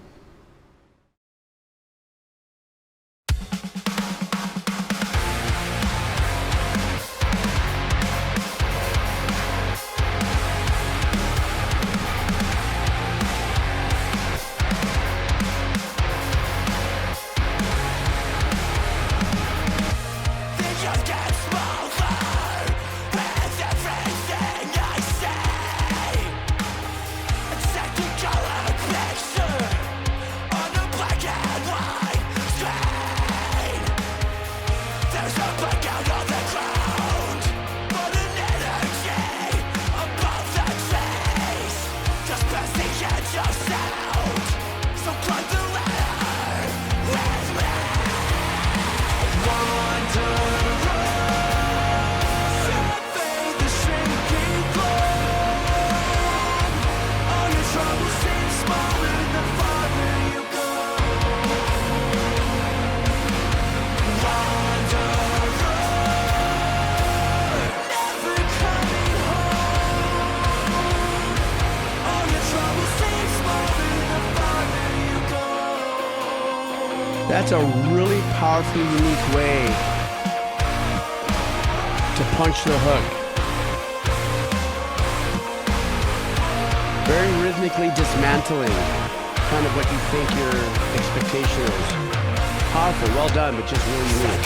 That's a really powerfully unique way to punch the hook. Very rhythmically dismantling kind of what you think your expectation is. Powerful, well done, but just really unique.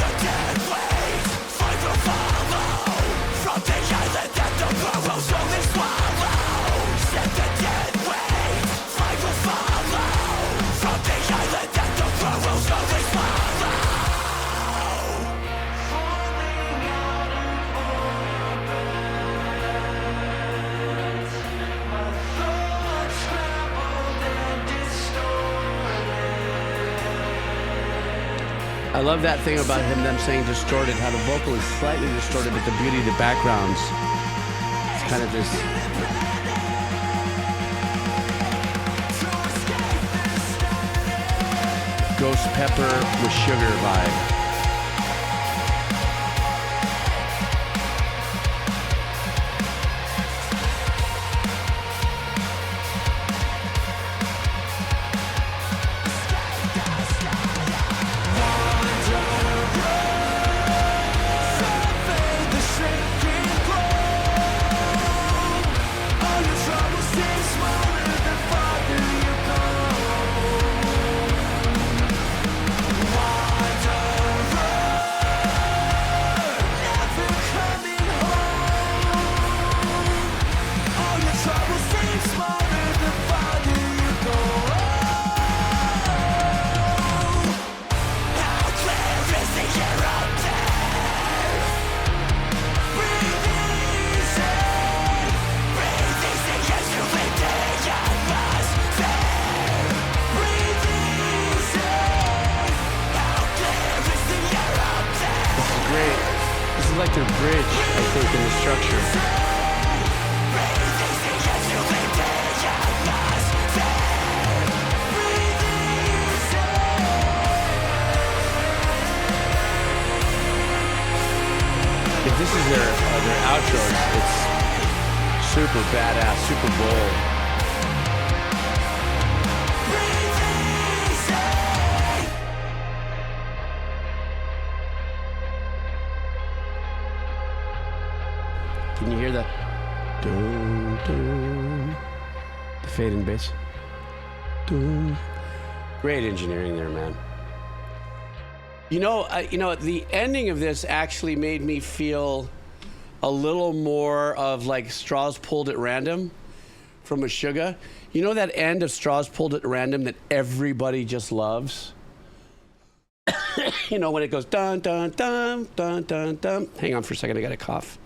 I love that thing about them saying distorted, how the vocal is slightly distorted, but the beauty of the backgrounds. It's kind of this ghost pepper with sugar vibe. Like their bridge, I think, in the structure. If this is their outros, it's super badass, super bold. Can you hear the dun, dun, the fading bass? Dun. Great engineering there, man. You know, the ending of this actually made me feel a little more of like straws pulled at random from Meshuggah. You know that end of straws pulled at random that everybody just loves? You know, when it goes dun, dun, dun, dun, dun, dun. Hang on for a second, I got a cough.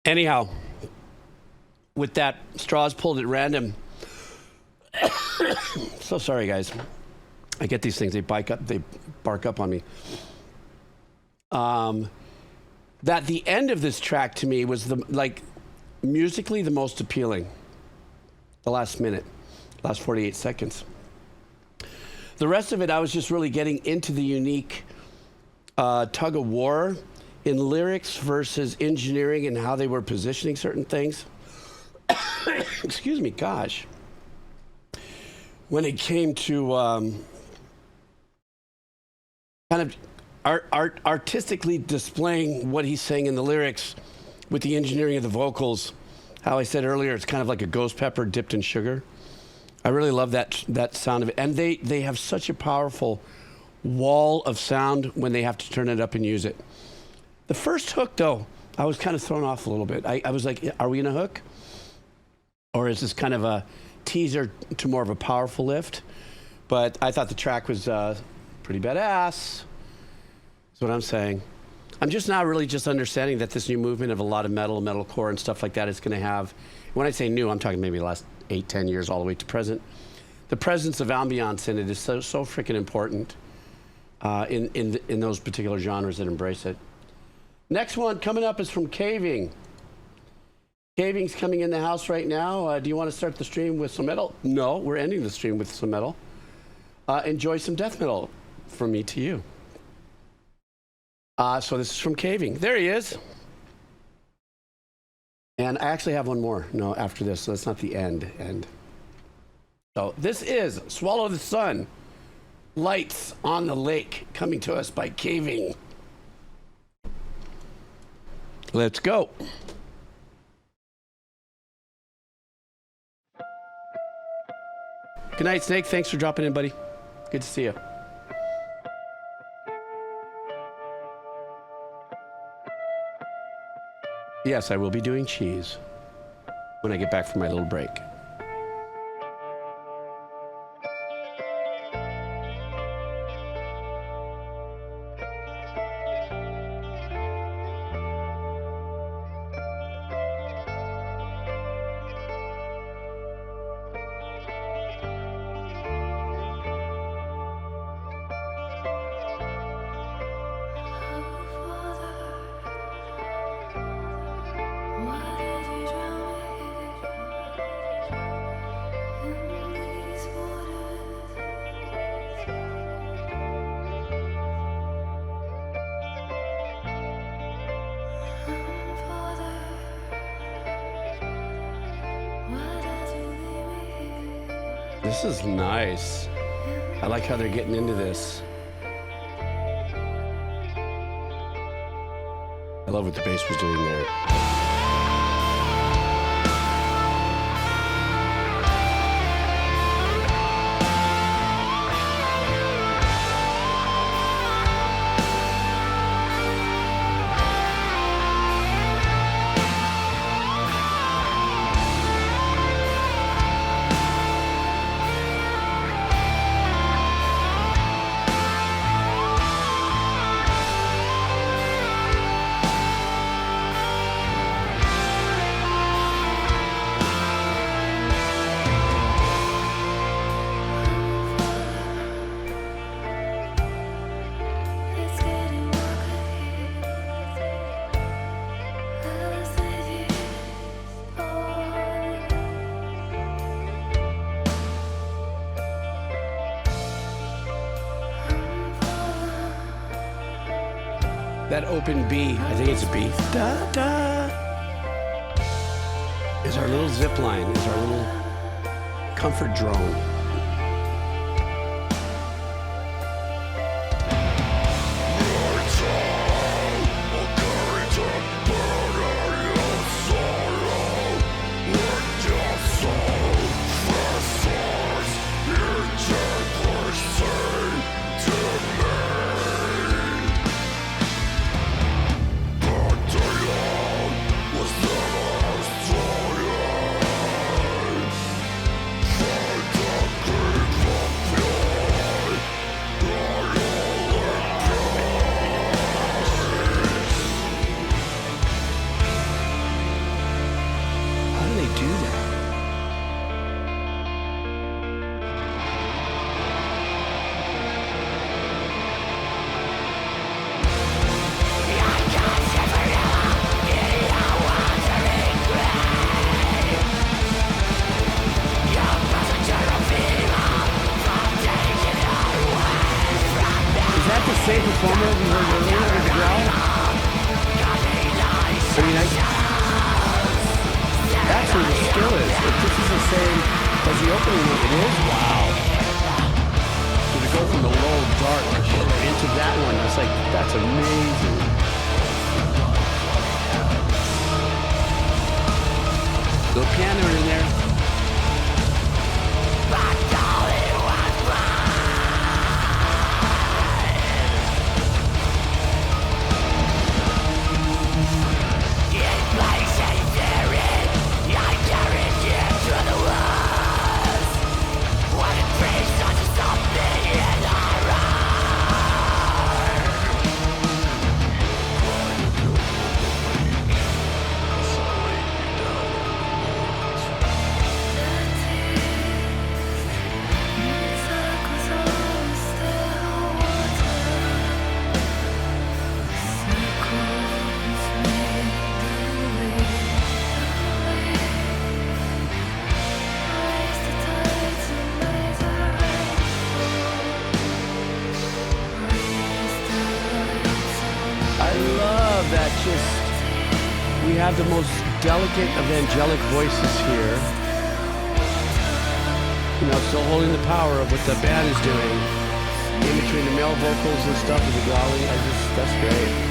Anyhow, with that straws pulled at random. So sorry, guys. I get these things. They bark up on me. That the end of this track to me was musically the most appealing. The last minute, last 48 seconds. The rest of it, I was just really getting into the unique tug of war in lyrics versus engineering and how they were positioning certain things. Excuse me, gosh. When it came to kind of artistically displaying what he's saying in the lyrics with the engineering of the vocals, how I said earlier, it's kind of like a ghost pepper dipped in sugar. I really love that sound of it. And they have such a powerful wall of sound when they have to turn it up and use it. The first hook, though, I was kind of thrown off a little bit. I was like, are we in a hook? Or is this kind of a teaser to more of a powerful lift? But I thought the track was pretty badass. That's what I'm saying. I'm just now really just understanding that this new movement of a lot of metalcore and stuff like that is going to have, when I say new, I'm talking maybe the last 8-10 years all the way to present. The presence of ambiance in it is so freaking important in those particular genres that embrace it. Next one coming up is from Caving. Caving's coming in the house right now. Do you want to start the stream with some metal? No, we're ending the stream with some metal. Enjoy some death metal from me to you. So this is from Caving. There he is. And I actually have one more. No, after this, so that's not the end. So this is Swallow the Sun, Lights on the Lake, coming to us by Caving. Let's go. Good night, Snake. Thanks for dropping in, buddy. Good to see you. Yes, I will be doing cheese when I get back from my little break. This is nice. I like how they're getting into this. I love what the bass was doing there. That open B, I think it's a B. Da, da, is our little zip line, is our little comfort drone. Same performer we heard earlier with the growl? I mean, that's where the skill is. If this is the same as the opening one, it is? Wow. So to go from the low dark into that one, it's like, that's amazing. Little piano in there. We have the most delicate of angelic voices here. You know, still holding the power of what the band is doing. In between the male vocals and stuff with the growling, that's great.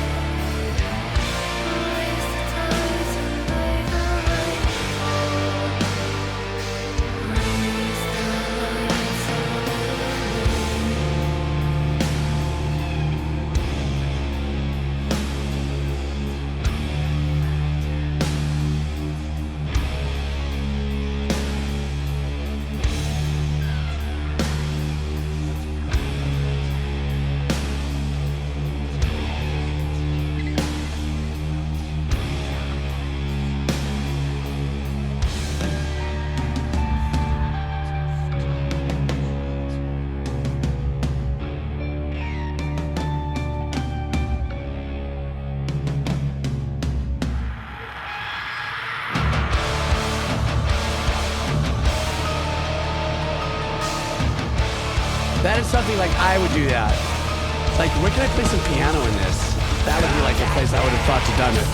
That is something like I would do that. It's like, where can I play some piano in this? That would be like a place I would have thought to done it.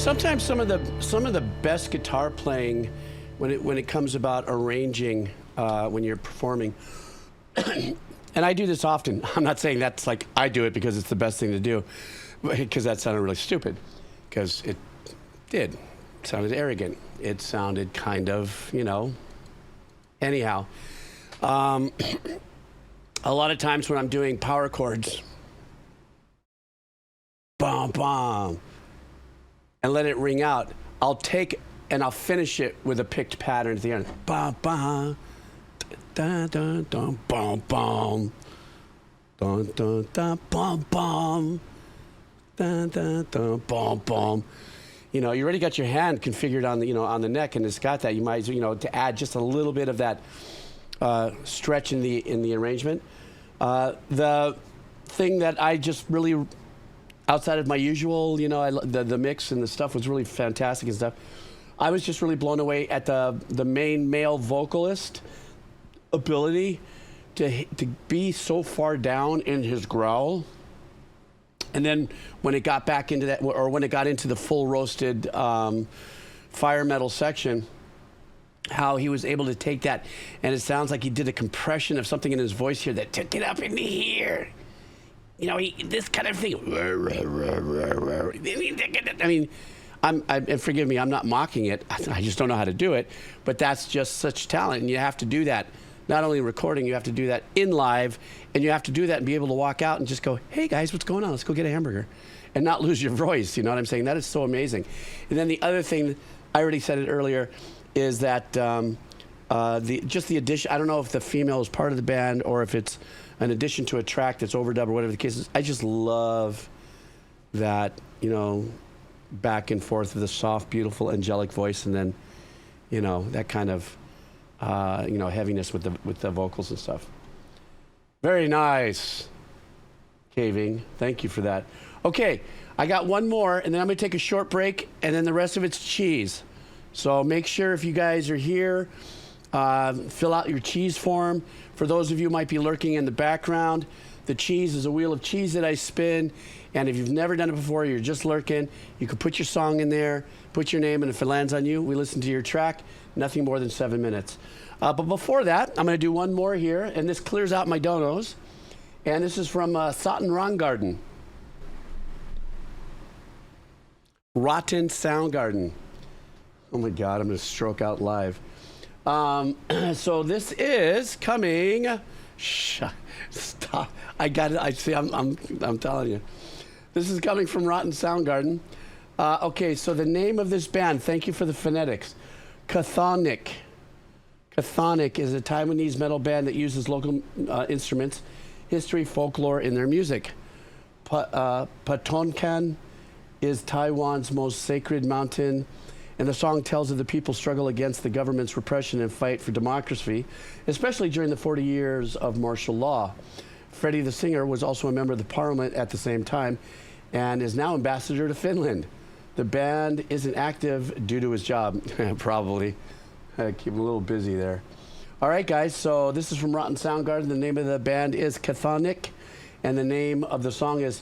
Sometimes some of the best guitar playing, when it comes about arranging, when you're performing, and I do this often. I'm not saying that's like I do it because it's the best thing to do, because that sounded really stupid, because it did. It sounded arrogant. It sounded kind of, you know. Anyhow, a lot of times when I'm doing power chords, bum bum, and let it ring out, I'll take and I'll finish it with a picked pattern at the end. Ba ba, da da da, bum bum, da da da, bum bum, da da da, bum bum. You know, you already got your hand configured on the, you know, on the neck, and it's got that. You might, you know, to add just a little bit of that stretch in the arrangement. The thing that I just really, outside of my usual, you know, the mix and the stuff was really fantastic and stuff. I was just really blown away at the main male vocalist ability to be so far down in his growl. And then when it got back into that, or when it got into the full roasted fire metal section, how he was able to take that, and it sounds like he did a compression of something in his voice here that took it up into here. You know, this kind of thing. I mean, and forgive me, I'm not mocking it. I just don't know how to do it. But that's just such talent, and you have to do that. Not only in recording, you have to do that in live, and you have to do that and be able to walk out and just go, hey guys, what's going on? Let's go get a hamburger, and not lose your voice. You know what I'm saying? That is so amazing. And then the other thing, I already said it earlier, is that just the addition. I don't know if the female is part of the band or if it's an addition to a track that's overdub or whatever the case is. I just love that, you know, back and forth with a soft, beautiful, angelic voice, and then, you know, that kind of heaviness with the vocals and stuff. Very nice, Caving. Thank you for that. Okay, I got one more, and then I'm going to take a short break, and then the rest of it's cheese. So make sure if you guys are here, fill out your cheese form. For those of you who might be lurking in the background, the cheese is a wheel of cheese that I spin, and if you've never done it before, you're just lurking, you can put your song in there, put your name, and if it lands on you, we listen to your track. Nothing more than 7 minutes. But before that, I'm going to do one more here, and this clears out my donos. And this is from Sottenranggarden. Rotten Soundgarden. Oh my God, I'm going to stroke out live. So this is coming. Stop. I got it. I see. I'm telling you. This is coming from Rotten Soundgarden. Okay, so the name of this band. Thank you for the phonetics. Chthonic. Chthonic is a Taiwanese metal band that uses local instruments, history, folklore in their music. Patton is Taiwan's most sacred mountain, and the song tells of the people's struggle against the government's repression and fight for democracy, especially during the 40 years of martial law. Freddie, the singer, was also a member of the parliament at the same time and is now ambassador to Finland. The band isn't active due to his job, probably. Keep him a little busy there. All right, guys, so this is from Rotten Soundgarden. The name of the band is Chthonic, and the name of the song is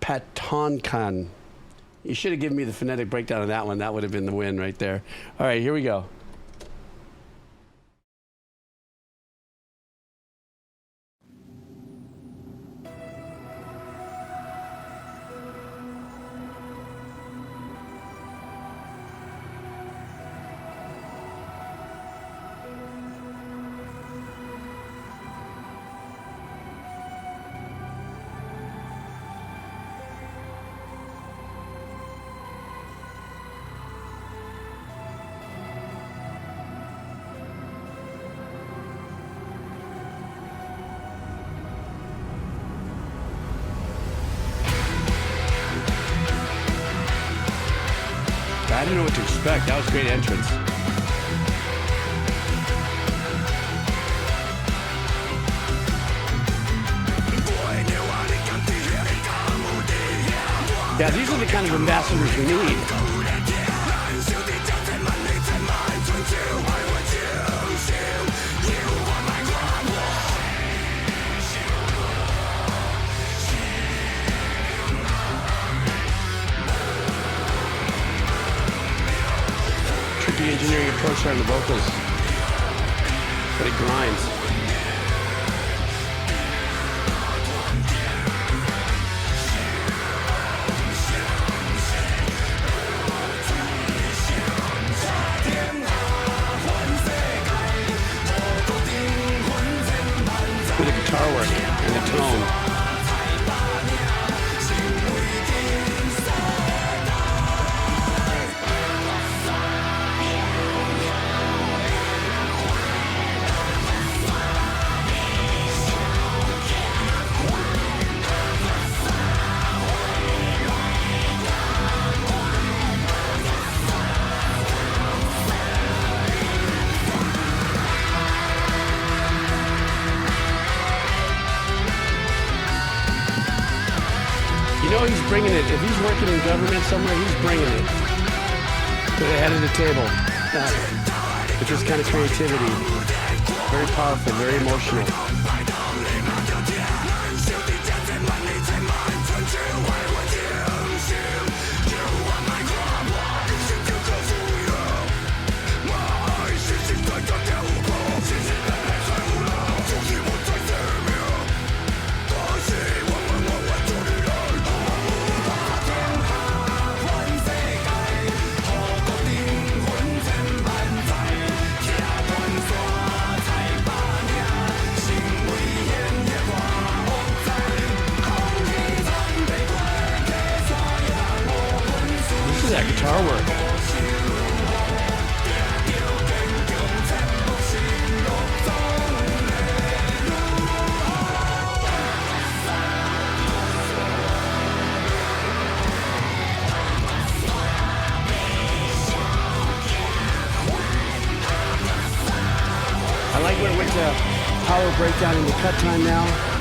Patton. You should have given me the phonetic breakdown of that one. That would have been the win right there. All right, here we go. I didn't know what to expect. That was a great entrance. Yeah, these are the kind of ambassadors we need. The engineering approach there on the vocals, but it grinds. With the guitar work and the tone. He's bringing it. If he's working in government somewhere, he's bringing it to the head of the table. With this kind of creativity. Very powerful, very emotional. That guitar work. breakdown into cut time now.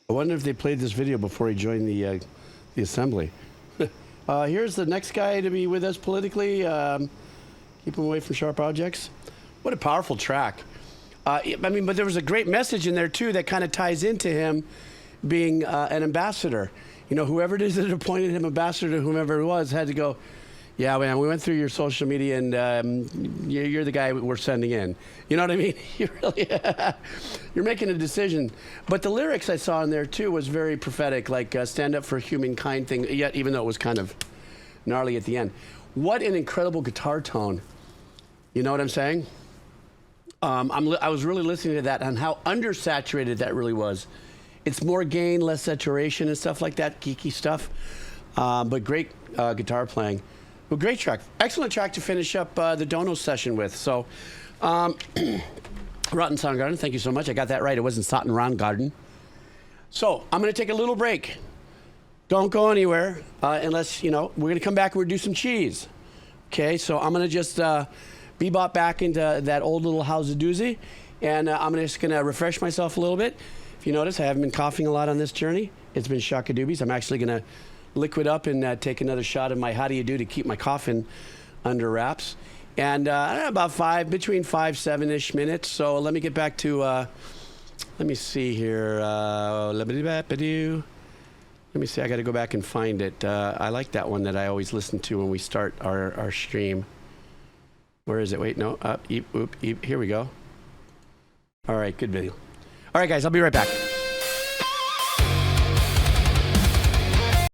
I wonder if they played this video before he joined the assembly. Here's the next guy to be with us politically. Keep him away from sharp objects. What a powerful track. I mean, but there was a great message in there too that kind of ties into him being an ambassador. You know, whoever it is that appointed him ambassador to whomever it was had to go, yeah, man, we went through your social media and you're the guy we're sending in. You know what I mean? You're making a decision. But the lyrics I saw in there too was very prophetic, like stand up for humankind thing, yet even though it was kind of gnarly at the end. What an incredible guitar tone. You know what I'm saying? I was really listening to that and how undersaturated that really was. It's more gain, less saturation and stuff like that, geeky stuff. But great guitar playing. Well, great track. Excellent track to finish up the Dono session with. So, Rotten Soundgarden, thank you so much. I got that right. It wasn't Sotten Garden. So, I'm going to take a little break. Don't go anywhere unless, you know, we're going to come back and we're going to do some cheese. Okay, so I'm going to just bebop back into that old little house of doozy, and I'm just going to refresh myself a little bit. If you notice, I haven't been coughing a lot on this journey. It's been shaka-doobies. I'm actually going to liquid up and take another shot of my how do you do to keep my coughing under wraps. And I don't know, about between 5-7-ish minutes. So let me get back to, let me see here. Let me see, I got to go back and find it. I like that one that I always listen to when we start our stream. Where is it? Wait, no, up, eep, oop, eep. Here we go. All right, good video. All right, guys, I'll be right back.